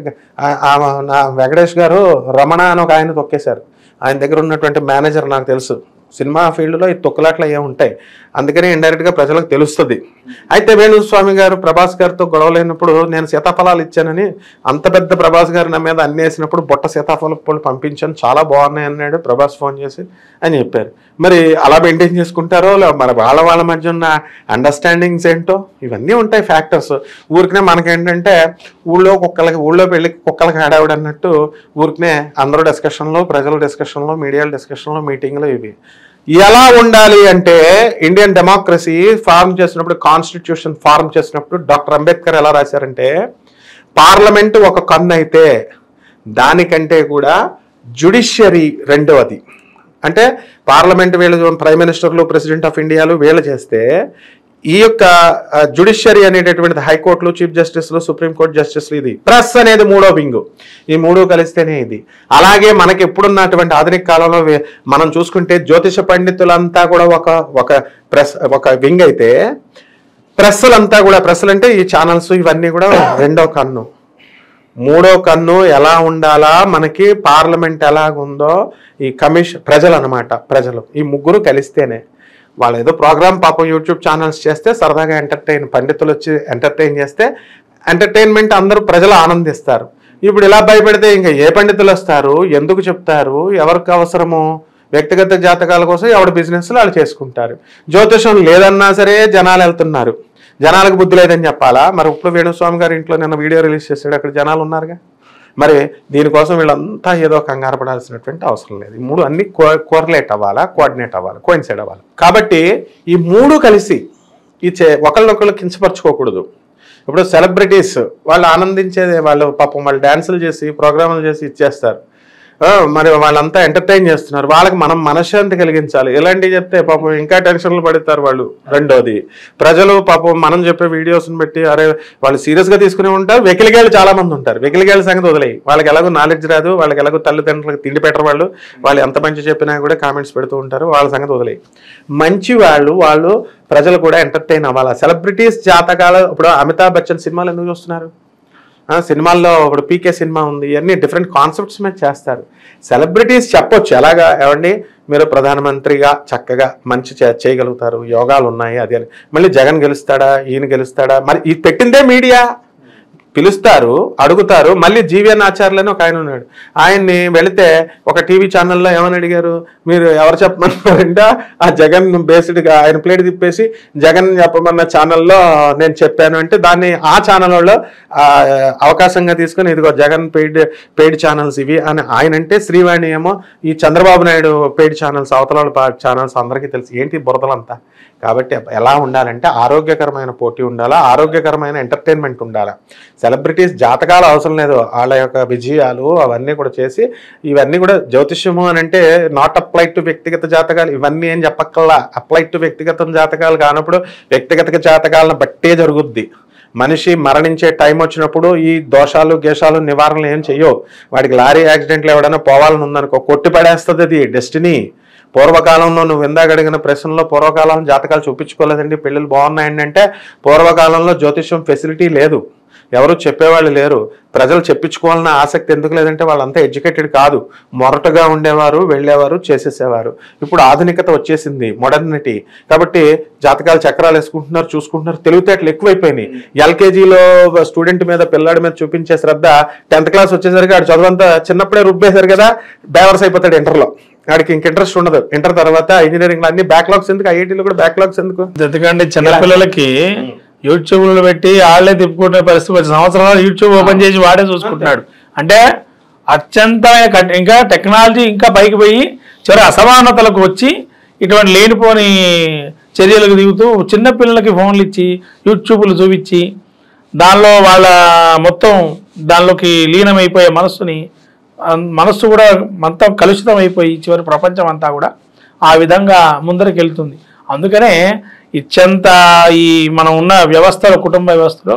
Speaker 2: నా వెంకటేష్ గారు రమణ అని ఒక ఆయన తొక్కేశారు. ఆయన దగ్గర ఉన్నటువంటి మేనేజర్ నాకు తెలుసు. సినిమా ఫీల్డ్లో ఈ తొక్కులాట్లు అయ్యే ఉంటాయి, అందుకని ఇండైరెక్ట్గా ప్రజలకు తెలుస్తుంది. అయితే వేణుస్వామి గారు ప్రభాస్ గారితో గొడవలైనప్పుడు నేను సీతాఫలాలు ఇచ్చానని, అంత పెద్ద ప్రభాస్ గారు నా మీద అన్నేసినప్పుడు బొట్ట సీతాఫలం పంపించాను, చాలా బాగున్నాయి అన్నాడు ప్రభాస్ ఫోన్ చేసి అని చెప్పారు. మరి అలా మెయింటైన్ చేసుకుంటారో మరి వాళ్ళ మధ్య ఉన్న అండర్స్టాండింగ్స్ ఏంటో ఇవన్నీ ఉంటాయి ఫ్యాక్టర్స్. ఊరికనే మనకేంటంటే ఊళ్ళో పెళ్ళి కుక్కలకి హడావిడి అన్నట్టు ఊరికనే అందరూ డిస్కషన్లో, ప్రజల డిస్కషన్లో, మీడియా డిస్కషన్లో, మీటింగ్లో ఇవి ఎలా ఉండాలి అంటే ఇండియన్ డెమోక్రసీ ఫార్మ్ చేసినప్పుడు, కాన్స్టిట్యూషన్ ఫార్మ్ చేసినప్పుడు డాక్టర్ అంబేద్కర్ ఎలా రాశారంటే పార్లమెంటు ఒక కన్ను అయితే దానికంటే కూడా జ్యుడిషియరీ రెండవది. అంటే పార్లమెంట్ వీళ్ళు ప్రైమ్ మినిస్టర్లు, ప్రెసిడెంట్ ఆఫ్ ఇండియాలు వీళ్ళు చేస్తే ఈ యొక్క జ్యుడిషియరీ అనేటటువంటిది హైకోర్టులు, చీఫ్ జస్టిస్లు, సుప్రీంకోర్టు జస్టిస్లు, ఇది ప్రెస్ అనేది మూడో వింగు. ఈ మూడు కలిస్తేనే ఇది. అలాగే మనకి ఎప్పుడున్నటువంటి ఆధునిక కాలంలో మనం చూసుకుంటే జ్యోతిష పండితులంతా కూడా ఒక వింగ్ అయితే ప్రెస్సులంతా కూడా, ప్రెస్సులు అంటే ఈ ఛానల్స్ ఇవన్నీ కూడా రెండో కన్ను. మూడో కన్ను ఎలా ఉండాలా, మనకి పార్లమెంట్ ఎలాగుందో ఈ ప్రజలు అనమాట, ప్రజలు ఈ ముగ్గురు కలిస్తేనే. వాళ్ళు ఏదో ప్రోగ్రామ్ పాపం యూట్యూబ్ ఛానల్స్ చేస్తే సరదాగా పండితులు వచ్చి ఎంటర్టైన్ చేస్తే ఎంటర్టైన్మెంట్ అందరూ ప్రజలు ఆనందిస్తారు. ఇప్పుడు ఇలా భయపెడితే ఇంకా ఏ పండితులు వస్తారు, ఎందుకు చెప్తారు, ఎవరికి అవసరము, వ్యక్తిగత జాతకాల కోసం ఎవరి బిజినెస్లు వాళ్ళు చేసుకుంటారు. జ్యోతిషం లేదన్నా సరే జనాలు వెళ్తున్నారు, జనాలకు బుద్ధి లేదని చెప్పాలా. మరి ఇప్పుడు వేణుస్వామి గారి ఇంట్లో నిన్న వీడియో రిలీజ్ చేశాడు, అక్కడ జనాలు ఉన్నారుగా, మరి దీనికోసం వీళ్ళంతా ఏదో కంగారు పడాల్సినటువంటి అవసరం లేదు. ఈ మూడు అన్ని కోరిలేట్ అవ్వాలా, కోఆర్డినేట్ అవ్వాలి, కోయిన్సైడ్ అవ్వాలి. కాబట్టి ఈ మూడు కలిసి ఒకళ్ళొకళ్ళు కించపరచుకోకూడదు. ఇప్పుడు సెలబ్రిటీస్ వాళ్ళు ఆనందించేది, వాళ్ళు పాపం వాళ్ళు డ్యాన్సులు చేసి ప్రోగ్రాములు చేసి ఇచ్చేస్తారు, మరి వాళ్ళంతా ఎంటర్టైన్ చేస్తున్నారు, వాళ్ళకి మనం మనశ్శాంతి కలిగించాలి. ఇలాంటివి చెప్తే పాపం ఇంకా టెన్షన్లు పడతారు వాళ్ళు. రెండోది, ప్రజలు పాపం మనం చెప్పే వీడియోస్ని బట్టి అరే వాళ్ళు సీరియస్గా తీసుకునే ఉంటారు. వెకిలిగాళ్ళు చాలా మంది ఉంటారు. వెకిలిగాళ్ళ సంగతి వదిలేయి, వాళ్ళకి ఎలాగో నాలెడ్జ్ రాదు, వాళ్ళకి ఎలాగో తల్లిదండ్రులకు తిండి పెట్టరు, వాళ్ళు ఎంత మంచి చెప్పినా కూడా కామెంట్స్ పెడుతూ ఉంటారు, వాళ్ళ సంగతి వదిలేయి. మంచి వాళ్ళు ప్రజలు కూడా ఎంటర్టైన్ అవ్వాలి. సెలబ్రిటీస్ జాతకాలు, ఇప్పుడు అమితాబ్ బచ్చన్ సినిమాలు ఎందుకు చూస్తున్నారు? సినిమాల్లో ఇప్పుడు పీకే సినిమా ఉంది, ఇవన్నీ డిఫరెంట్ కాన్సెప్ట్స్ మీద చేస్తారు. సెలబ్రిటీస్ చెప్పొచ్చు ఎలాగా, ఏమండి మీరు ప్రధానమంత్రిగా చక్కగా మంచి చేయగలుగుతారు, యోగాలు ఉన్నాయి అది అని. మళ్ళీ జగన్ గెలుస్తాడా, ఈయన గెలుస్తాడా, మరి ఇది పెట్టిందే మీడియా. పిలుస్తారు, అడుగుతారు. మళ్ళీ జీవీఎన్ ఆచార్యులు అని ఒక ఆయన ఉన్నాడు, ఆయన్ని వెళితే ఒక టీవీ ఛానల్లో ఏమని అడిగారు, మీరు ఎవరు చెప్పమన్నారంటే ఆ జగన్ బేస్డ్గా ఆయన ప్లేట్ తిప్పేసి జగన్ చెప్పమన్న ఛానల్లో నేను చెప్పాను అంటే దాన్ని ఆ ఛానల్లో అవకాశంగా తీసుకుని ఇదిగో జగన్ పెయిడ్ ఛానల్స్ ఇవి అని ఆయన అంటే, శ్రీవాణి ఏమో ఈ చంద్రబాబు నాయుడు పెయిడ్ ఛానల్స్, అవతల ఛానల్స్ అందరికీ తెలుసు ఏంటి బురదలంతా. కాబట్టి ఎలా ఉండాలంటే ఆరోగ్యకరమైన పోటీ ఉండాలా, ఆరోగ్యకరమైన ఎంటర్టైన్మెంట్ ఉండాలా. సెలబ్రిటీస్ జాతకాలు అవసరం లేదు, వాళ్ళ యొక్క విజయాలు అవన్నీ కూడా చేసి, ఇవన్నీ కూడా జ్యోతిష్యము అని అంటే నాట్ అప్లైడ్ టు వ్యక్తిగత జాతకాలు, ఇవన్నీ ఏం చెప్పక్కల్లా. అప్లైడ్ టు వ్యక్తిగత జాతకాలు కానప్పుడు వ్యక్తిగత జాతకాలను బట్టే జరుగుద్ది. మనిషి మరణించే టైం వచ్చినప్పుడు ఈ దోషాలు గేషాలు నివారణలు ఏం చెయ్యవు. వాడికి లారీ యాక్సిడెంట్లు ఎవడైనా పోవాలని ఉందనుకో, కొట్టి పడేస్తుంది అది డెస్టినీ. పూర్వకాలంలో నువ్వు ఇందాక అడిగిన ప్రశ్నలో పూర్వకాలం జాతకాలు చూపించుకోలేదండి, పెళ్ళిళ్ళు బాగున్నాయండి అంటే పూర్వకాలంలో జ్యోతిష్యం ఫెసిలిటీ లేదు, ఎవరు చెప్పేవాళ్ళు లేరు, ప్రజలు చెప్పించుకోవాలన్న ఆసక్తి ఎందుకు లేదంటే వాళ్ళంతా ఎడ్యుకేటెడ్ కాదు, మొరటగా ఉండేవారు, వెళ్ళేవారు, చేసేసేవారు. ఇప్పుడు ఆధునికత వచ్చేసింది, మోడర్నిటీ. కాబట్టి జాతకాలు చక్రాలు వేసుకుంటున్నారు, చూసుకుంటున్నారు, తెలివితేటలు ఎక్కువైపోయినాయి. ఎల్కేజీలో స్టూడెంట్ మీద పిల్లాడి మీద చూపించే శ్రద్ధ 10th క్లాస్ వచ్చేసరికి ఆడు చదువంతా చిన్నప్పుడే రుబ్బేశారు కదా, బేవర్స్ అయిపోతాడు ఇంటర్లో. వాడికి ఇంక ఇంట్రెస్ట్ ఉండదు. ఇంటర్ తర్వాత ఇంజనీరింగ్ లో అన్ని బ్యాక్లాగ్స్ ఎందుకు, ఐఐటీలో కూడా బ్యాక్లాగ్స్ ఎందుకు?
Speaker 3: ఎందుకంటే చిన్నపిల్లలకి యూట్యూబ్లు పెట్టి వాళ్ళే తిప్పుకునే పరిస్థితి వచ్చి సంవత్సరాలు యూట్యూబ్ ఓపెన్ చేసి వాడే చూసుకుంటున్నాడు. అంటే అత్యంతమైన ఇంకా టెక్నాలజీ ఇంకా పైకి పోయి చివరి అసమానతలకు వచ్చి ఇటువంటి లేనిపోని చర్యలకు దిగుతూ చిన్నపిల్లలకి ఫోన్లు ఇచ్చి యూట్యూబ్లు చూపించి దానిలో వాళ్ళ మొత్తం దానిలోకి లీనమైపోయే మనస్సు కూడా మొత్తం కలుషితం అయిపోయి చివరి ప్రపంచం అంతా కూడా ఆ విధంగా ముందరికి వెళ్తుంది. అందుకనే ఇచ్చంత ఈ మనం ఉన్న వ్యవస్థలో, కుటుంబ వ్యవస్థలో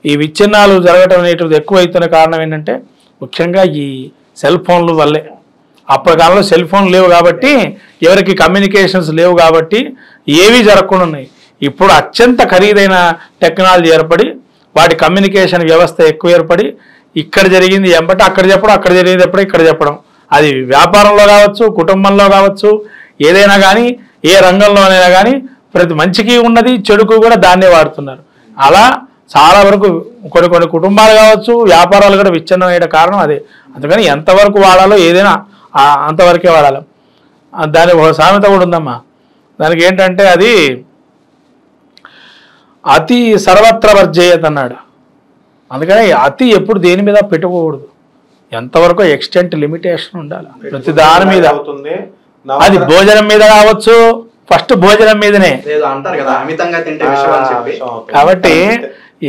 Speaker 3: ఈ విచ్ఛిన్నాలు జరగటం అనేటిది ఎక్కువైతున్న కారణం ఏంటంటే ముఖ్యంగా ఈ సెల్ ఫోన్ల వల్లే. అప్పటి కాలంలో సెల్ ఫోన్లు లేవు కాబట్టి, ఎవరికి కమ్యూనికేషన్స్ లేవు కాబట్టి ఏవి జరగకుండా ఉన్నాయి. ఇప్పుడు అత్యంత ఖరీదైన టెక్నాలజీ ఏర్పడి వాటి కమ్యూనికేషన్ వ్యవస్థ ఎక్కువ ఏర్పడి ఇక్కడ జరిగింది ఎంబటి అక్కడ చెప్పడం, అక్కడ జరిగింది ఎప్పుడు ఇక్కడ చెప్పడం. అది వ్యాపారంలో కావచ్చు, కుటుంబంలో కావచ్చు, ఏదైనా కానీ ఏ రంగంలోనైనా కానీ ప్రతి మంచికి ఉన్నది, చెడుకు కూడా దాన్నే వాడుతున్నారు. అలా చాలా వరకు కొన్ని కుటుంబాలు కావచ్చు, వ్యాపారాలు కూడా విచ్ఛిన్నమైన కారణం అదే. అందుకని ఎంతవరకు వాడాలో ఏదైనా అంతవరకే వాడాలి. దాని ఒక సామెత కూడా ఉందమ్మా, దానికి ఏంటంటే అది అతి సర్వత్ర వర్జేయత్ అన్నాడు. అందుకని అతి ఎప్పుడు దేని మీద పెట్టుకోకూడదు, ఎంతవరకు ఎక్స్టెంట్ లిమిటేషన్ ఉండాలి ప్రతి దాని మీద. అది భోజనం మీద కావచ్చు, ఫస్ట్ భోజనం మీదనే
Speaker 1: అంటారు కదా అమితంగా తింటే విషయం అని చెప్పి.
Speaker 3: కాబట్టి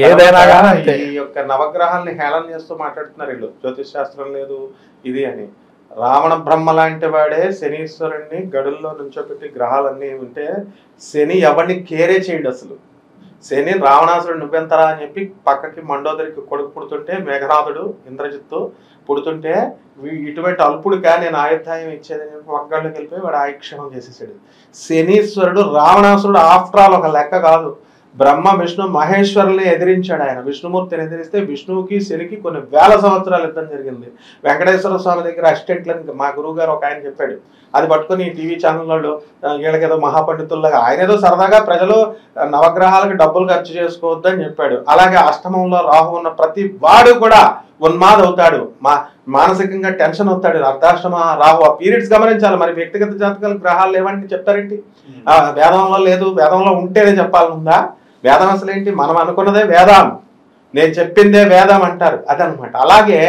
Speaker 3: ఏదైనా
Speaker 2: ఈ యొక్క నవగ్రహాలని హేళన చేస్తూ మాట్లాడుతున్నారు వీళ్ళు, జ్యోతిష్ శాస్త్రం లేదు ఇది అని. రావణ బ్రహ్మ లాంటి వాడే శనీశ్వరుణ్ణి గడుల్లో నుంచోబెట్టి గ్రహాలన్నీ ఉంటే శని ఎవరిని కేరే చేయడు అసలు. శని రావణాసురుడు నువ్వెంతరా అని చెప్పి పక్కకి మండోదరికి కొడుకు పుడుతుంటే, మేఘనాథుడు ఇంద్రజిత్తు పుడుతుంటే ఇటువంటి అల్పుడిగా నేను ఆయుధాయం ఇచ్చేదని చెప్పి ఒక్కళ్ళకి వెళ్ళిపోయి వాడు ఆయుక్షణం చేసేసాడు. శనీశ్వరుడు రావణాసురుడు ఆఫ్టర్ ఆల్ ఒక లెక్క కాదు, బ్రహ్మ విష్ణు మహేశ్వరుల్ని ఎదిరించాడు ఆయన. విష్ణుమూర్తిని ఎదిరిస్తే విష్ణువుకి శనికి కొన్ని వేల సంవత్సరాలు యుద్ధం జరిగింది. వెంకటేశ్వర స్వామి దగ్గర అసిస్టెంట్లని మా గురువు గారు ఒక ఆయన చెప్పాడు, అది పట్టుకుని టీవీ ఛానల్లో వీళ్ళకేదో మహాపండితుల్లాగా ఆయన ఏదో సరదాగా ప్రజలు నవగ్రహాలకు డబ్బులు ఖర్చు చేసుకోవద్దని చెప్పాడు. అలాగే అష్టమంలో రాహు ఉన్న ప్రతి వాడు కూడా ఉన్మాద అవుతాడు, మానసికంగా టెన్షన్ అవుతాడు. అర్ధాష్టమ రాహు ఆ పీరియడ్స్ గమనించాలి. మరి వ్యక్తిగత జాతకాలు గ్రహాలు లేవంటే చెప్తారేంటి? వేదంలో లేదు, వేదంలో ఉంటేనే చెప్పాలనుందా? వేదం అసలు ఏంటి? మనం అనుకున్నదే వేదాం. నేను చెప్పిందే వేదం అంటారు, అదనమాట. అలాగే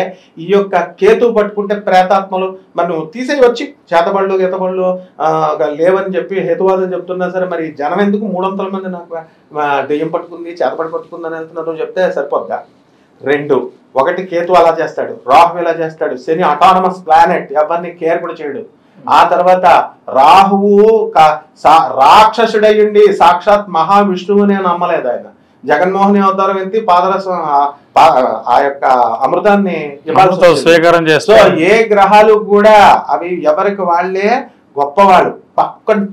Speaker 2: ఈ యొక్క కేతు పట్టుకుంటే ప్రేతాత్మలు మరి నువ్వు తీసేయి వచ్చి చేతబళ్ళు గీతబళ్ళు లేవని చెప్పి హేతువాదం చెప్తున్నా సరే, మరి జనం ఎందుకు 300 మంది నాకు దెయ్యం పట్టుకుంది చేతబడి పట్టుకుందని వెళ్తున్నారు చెప్తే సరిపోద్దా? 2, 1 కేతు అలా చేస్తాడు, రాహు ఇలా చేస్తాడు, శని అటానమస్ ప్లానెట్ ఎవరిని కేర్ కూడా చేయడు. ఆ తర్వాత రాహువు రాక్షసుడయ్యండి సాక్షాత్ మహావిష్ణువుని నమ్మలేదు ఆయన. జగన్మోహన్ అవతారం ఎత్తి పాదరసం ఆ యొక్క అమృతాన్ని
Speaker 3: స్వీకారం చేస్తూ
Speaker 2: ఏ గ్రహాలు కూడా అవి ఎవరికి వాళ్ళే గొప్పవాళ్ళు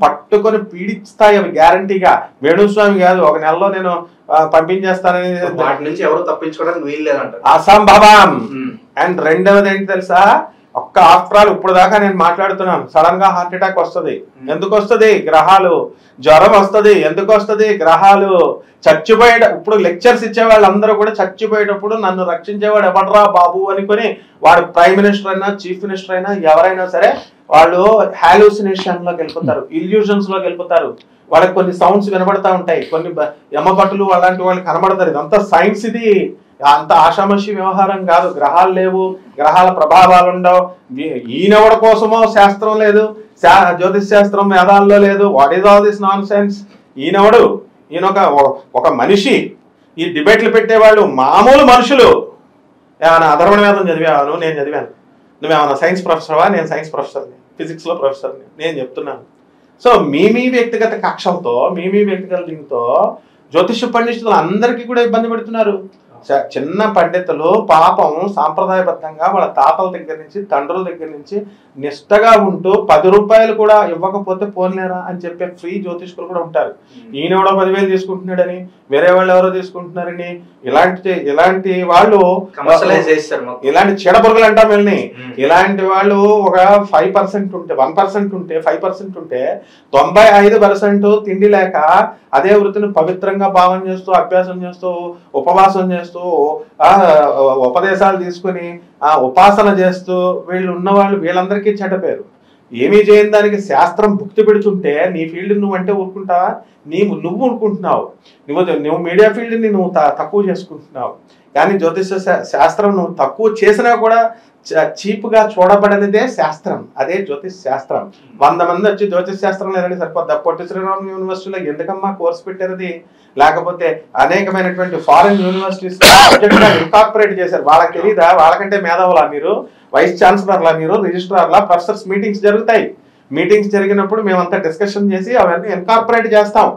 Speaker 2: పట్టుకొని పీడిస్తాయి అవి గ్యారంటీగా. వేణుస్వామి కాదు, 1 నెలలో నేను పంపించేస్తానని
Speaker 1: వాటి నుంచి ఎవరు తప్పించుకోవడానికి వీలు లేదంటారు,
Speaker 2: అసంభవం. అండ్ రెండవది ఏంటి తెలుసా, ఒక్క ఆఫ్టర్ ఇప్పుడు దాకా నేను మాట్లాడుతున్నాను, సడన్ గా హార్ట్ అటాక్ వస్తుంది. ఎందుకు వస్తుంది? గ్రహాలు. జ్వరం వస్తుంది. ఎందుకు వస్తుంది? గ్రహాలు. ఇప్పుడు లెక్చర్స్ ఇచ్చే వాళ్ళందరూ కూడా చచ్చిపోయేటప్పుడు నన్ను రక్షించేవాడు ఎవడరా బాబు అనుకుని వాడు ప్రైమ్ మినిస్టర్ అయినా చీఫ్ మినిస్టర్ అయినా ఎవరైనా సరే వాళ్ళు హాలూసినేషన్ లోకి వెళ్ళిపోతారు, ఇల్యూషన్స్ లోకి వెళ్ళిపోతారు. వాళ్ళకి కొన్ని సౌండ్స్ వినబడతా ఉంటాయి, కొన్ని యమపట్టులు అలాంటి వాళ్ళు కనబడతారు. ఇదంతా సైన్స్, ఇది అంత ఆషామషి వ్యవహారం కాదు. గ్రహాలు లేవు, గ్రహాల ప్రభావాలు ఉండవు. ఈయనెవడ కోసమో శాస్త్రం లేదు, జ్యోతిష్ శాస్త్రం వేదాల్లో లేదు. What is all this nonsense? ఈయనెవడు? ఈయన ఒక మనిషి. ఈ డిబేట్లు పెట్టేవాళ్ళు మామూలు మనుషులు. ఏమైనా అధర్వణ వేదం చదివాను? నేను చదివాను. నువ్వేమైనా సైన్స్ ప్రొఫెసర్వా? నేను సైన్స్ ప్రొఫెసర్ని, ఫిజిక్స్లో ప్రొఫెసర్ని. నేను చెప్తున్నాను. సో మీ వ్యక్తిగత కక్షలతో మీ వ్యక్తిగత దీంతో జ్యోతిష పండితులు అందరికీ కూడా ఇబ్బంది పెడుతున్నారు. చిన్న పండితులు పాపం సాంప్రదాయబద్ధంగా వాళ్ళ తాతల దగ్గర నుంచి తండ్రుల దగ్గర నుంచి నిష్టగా ఉంటూ 10 రూపాయలు కూడా ఇవ్వకపోతే పోలేరా అని చెప్పే ఫ్రీ జ్యోతిష్కులు కూడా ఉంటారు. ఈయన కూడా 10,000 తీసుకుంటున్నాడని, వేరే వాళ్ళు ఎవరో తీసుకుంటున్నారని, ఇలాంటి వాళ్ళు ఇలాంటి చీడపురుగులు అంటాం వీళ్ళని. ఇలాంటి వాళ్ళు ఒక 5% ఉంటే 1% ఉంటే 5% ఉంటే 95% తిండి లేక అదే వృత్తిని పవిత్రంగా భావన చేస్తూ అభ్యాసం చేస్తూ ఉపవాసం చేస్తూ ఉపదేశాలు తీసుకుని ఉపాసన చేస్తూ వీళ్ళు ఉన్నవాళ్ళు వీళ్ళందరికీ చెడ్డ పేరు. ఏమీ చేయని దానికి శాస్త్రం భుక్తి పెడుతుంటే నీ ఫీల్డ్ నువ్వు అంటే ఊరుకుంటావా? నువ్వు ఊరుకుంటున్నావు. నువ్వు మీడియా ఫీల్డ్ని నువ్వు తక్కువ చేసుకుంటున్నావు. కానీ జ్యోతిష శాస్త్రం నువ్వు తక్కువ చేసినా కూడా చీప్గా చూడబడనిదే శాస్త్రం, అదే జ్యోతిష్ శాస్త్రం. 100 మంది వచ్చి జ్యోతిష్ శాస్త్రం లేదని సరిపోద్దా? పొట్టి శ్రీరామ్ యూనివర్సిటీలో ఎందుకమ్మా కోర్స్ పెట్టారది? లేకపోతే అనేకమైనటువంటి ఫారిన్ యూనివర్సిటీస్ ఇన్కార్పొరేట్ చేశారు. వాళ్ళకి తెలీదా? వాళ్ళకంటే మేధావులా మీరు? వైస్ ఛాన్సలర్లా మీరు? రిజిస్ట్రార్లా? ప్రొఫెసర్స్ మీటింగ్స్ జరుగుతాయి. మీటింగ్స్ జరిగినప్పుడు మేమంతా డిస్కషన్ చేసి అవన్నీ ఇన్కార్పొరేట్ చేస్తాం.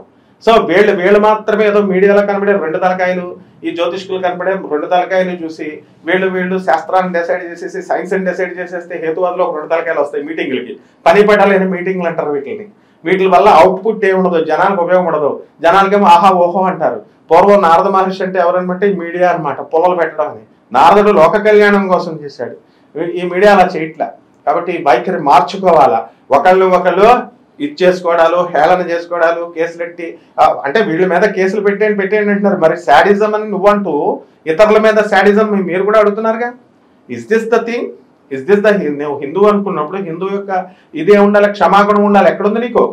Speaker 2: సో వీళ్ళు మాత్రమే ఏదో మీడియాలో కనబడే 2 తలకాయలు, ఈ జ్యోతిష్కులు కనబడే 2 తలకాయలు చూసి వీళ్ళు శాస్త్రాన్ని డిసైడ్ చేసేసి సైన్స్ ని డిసైడ్ చేసేస్తే హేతువాదులో 2 తలకాయలు వస్తాయి మీటింగ్లకి. పని పట్టాలని మీటింగ్లు అంటారు వీటిని. వీటి వల్ల అవుట్పుట్ ఏముండదు, జనానికి ఉపయోగం ఉండదు. జనానికేమో ఆహా ఓహో అంటారు. పూర్వం నారద మహర్షి అంటే ఎవరనమాట? ఈ మీడియా అనమాట, పొలలు పెట్టడం అని. నారదుడు లోక కళ్యాణం కోసం చేశాడు, ఈ మీడియా అలా చేయట్లా. కాబట్టి వైఖరి మార్చుకోవాలా. ఒకళ్ళు ఇచ్చేసుకోవడాలు, హేళన చేసుకోవడాలు, కేసులు పెట్టి అంటే వీళ్ళ మీద కేసులు పెట్టేయండి అంటున్నారు. మరి శాడిజం అని నువ్వంటూ ఇతరుల మీద శాడిజం మీరు కూడా అడుగుతున్నారుగా. Is this the thing? Is this the నువ్వు హిందూ అనుకున్నప్పుడు హిందూ యొక్క ఇదే ఉండాలి, క్షమాగుణం ఉండాలి. ఎక్కడుంది నీకు?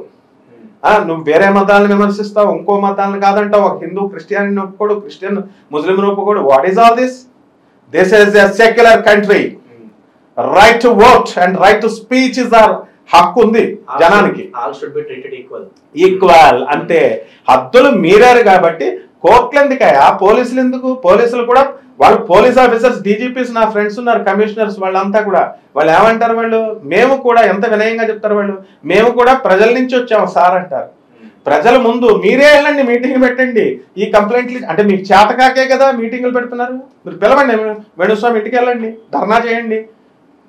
Speaker 2: నువ్వు వేరే మతాలను విమర్శిస్తావు, ఇంకో మతాలను కాదంటావు. ఒక హిందూ క్రిస్టియానిని ఒప్పుకోడు, క్రిస్టియన్ ముస్లింని ఒప్పుకోడు. What is all this? This is a secular country. Right to vote and right to speech is our హక్కు ఉంది జనానికి. ఈక్వల్ అంతే. హద్దులు మీరారు కాబట్టి కోర్టులు ఎందుకయా? పోలీసులు ఎందుకు? పోలీసులు కూడా వాళ్ళు పోలీస్ ఆఫీసర్స్, డీజీపీస్ నా ఫ్రెండ్స్ ఉన్నారు, కమిషనర్స్, వాళ్ళంతా కూడా వాళ్ళు ఏమంటారు? మేము కూడా ఎంత వినయంగా చెప్తారు వాళ్ళు, మేము కూడా ప్రజల నుంచి వచ్చాము సార్ అంటారు. ప్రజల ముందు మీరే వెళ్ళండి, మీటింగ్ పెట్టండి. ఈ కంప్లైంట్లు అంటే మీకు చేతకాకే కదా మీటింగులు పెడుతున్నారు. మీరు పిలవండి, వేణుస్వామి ఇంటికి వెళ్ళండి, ధర్నా చేయండి.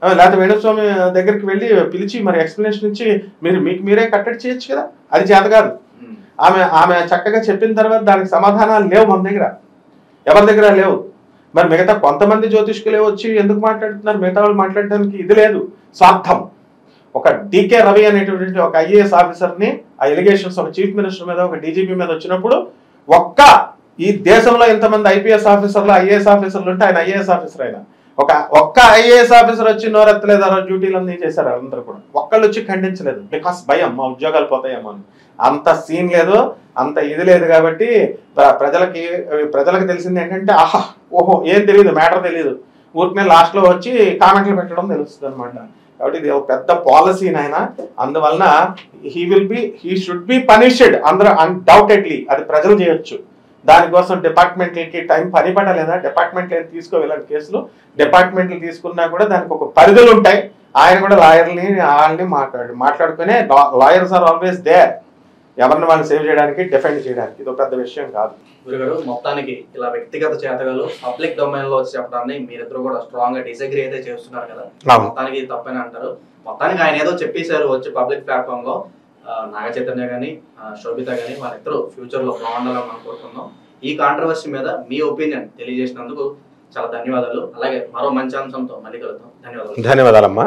Speaker 2: లేకపోతే వేణుస్వామి దగ్గరికి వెళ్ళి పిలిచి మరి ఎక్స్ప్లెనేషన్ ఇచ్చి మీకు మీరే కట్టడి చేయొచ్చు కదా. అది చేత కాదు. ఆమె చక్కగా చెప్పిన తర్వాత దానికి సమాధానాలు లేవు మన దగ్గర, ఎవరి దగ్గర లేవు. మరి మిగతా కొంతమంది జ్యోతిష్కులే వచ్చి ఎందుకు మాట్లాడుతున్నారు? మిగతా వాళ్ళు మాట్లాడడానికి ఇది లేదు, స్వార్థం. ఒక డికే రవి అనేటువంటి ఒక ఐఏఎస్ ఆఫీసర్ని ఆ ఎలిగేషన్స్ ఒక చీఫ్ మినిస్టర్ మీద, ఒక డీజీపీ మీద వచ్చినప్పుడు ఈ దేశంలో ఎంతమంది ఐపీఎస్ ఆఫీసర్లు, ఐఏఎస్ ఆఫీసర్లు ఉంటే ఆయన ఐఏఎస్ ఆఫీసర్ అయినా ఒక్క ఐఏఎస్ ఆఫీసర్ వచ్చి నోరెత్తలేదు. ఆ రోజు డ్యూటీలు అన్నీ చేశారు అందరూ కూడా. ఒక్కళ్ళు వచ్చి ఖండించలేదు. బికాస్ భయం, మా ఉద్యోగాలు పోతాయేమో అని. అంత సీన్ లేదు. అంత ఇది లేదు కాబట్టి ప్రజలకు తెలిసింది ఏంటంటే ఆహా ఓహో ఏం తెలియదు, మ్యాటర్ తెలియదు, ఊరికే లాస్ట్లో వచ్చి కామెంట్లు పెట్టడం తెలుస్తుంది అనమాట. కాబట్టి ఇది ఒక పెద్ద పాలసీ నాయన. అందువలన హీ షుడ్ బి పనిష్డ్ అందరూ అన్డౌటెడ్లీ. అది ప్రజలు చేయొచ్చు. దానికోసం డిపార్ట్మెంట్లకి టైం పని పడలేదా? డిపార్ట్మెంట్లు ఏం తీసుకోవాలి కేసులు? డిపార్ట్మెంట్లు తీసుకున్నా కూడా దానికి ఒక పరిధులు ఉంటాయి. ఆయన కూడా లాయర్ని వాళ్ళని మాట్లాడుకునే లాయర్స్ ఆర్ ఆల్వేస్ దేర్, ఎవరిని వాళ్ళు సేవ్ చేయడానికి, డిఫెండ్ చేయడానికి. ఇది ఒక పెద్ద విషయం కాదు.
Speaker 1: గురుగారు మొత్తానికి ఇలా వ్యక్తిగత చేతగాలు పబ్లిక్ డొమైన్ లో వచ్చి చెప్పడాన్ని మీరిద్దరు కూడా స్ట్రాంగ్ గా డిసగ్రీ అయితే చేస్తున్నారు కదా, మొత్తానికి తప్పని అంటారు. మొత్తానికి ఆయన ఏదో చెప్పేశారు వచ్చి పబ్లిక్ ప్లాట్ఫామ్ లో. నాగ చైతన్య గానీ శోభిత గానీ వాళ్ళిద్దరూ ఫ్యూచర్ లో బాగుండాలని మనం కోరుకుందాం. ఈ కాంట్రవర్సీ మీద మీ ఒపీనియన్ తెలియజేసినందుకు చాలా ధన్యవాదాలు. అలాగే మరో మంచి అంశంతో మళ్ళీ కలుద్దాం. ధన్యవాదాలు.
Speaker 2: ధన్యవాదాలమ్మా.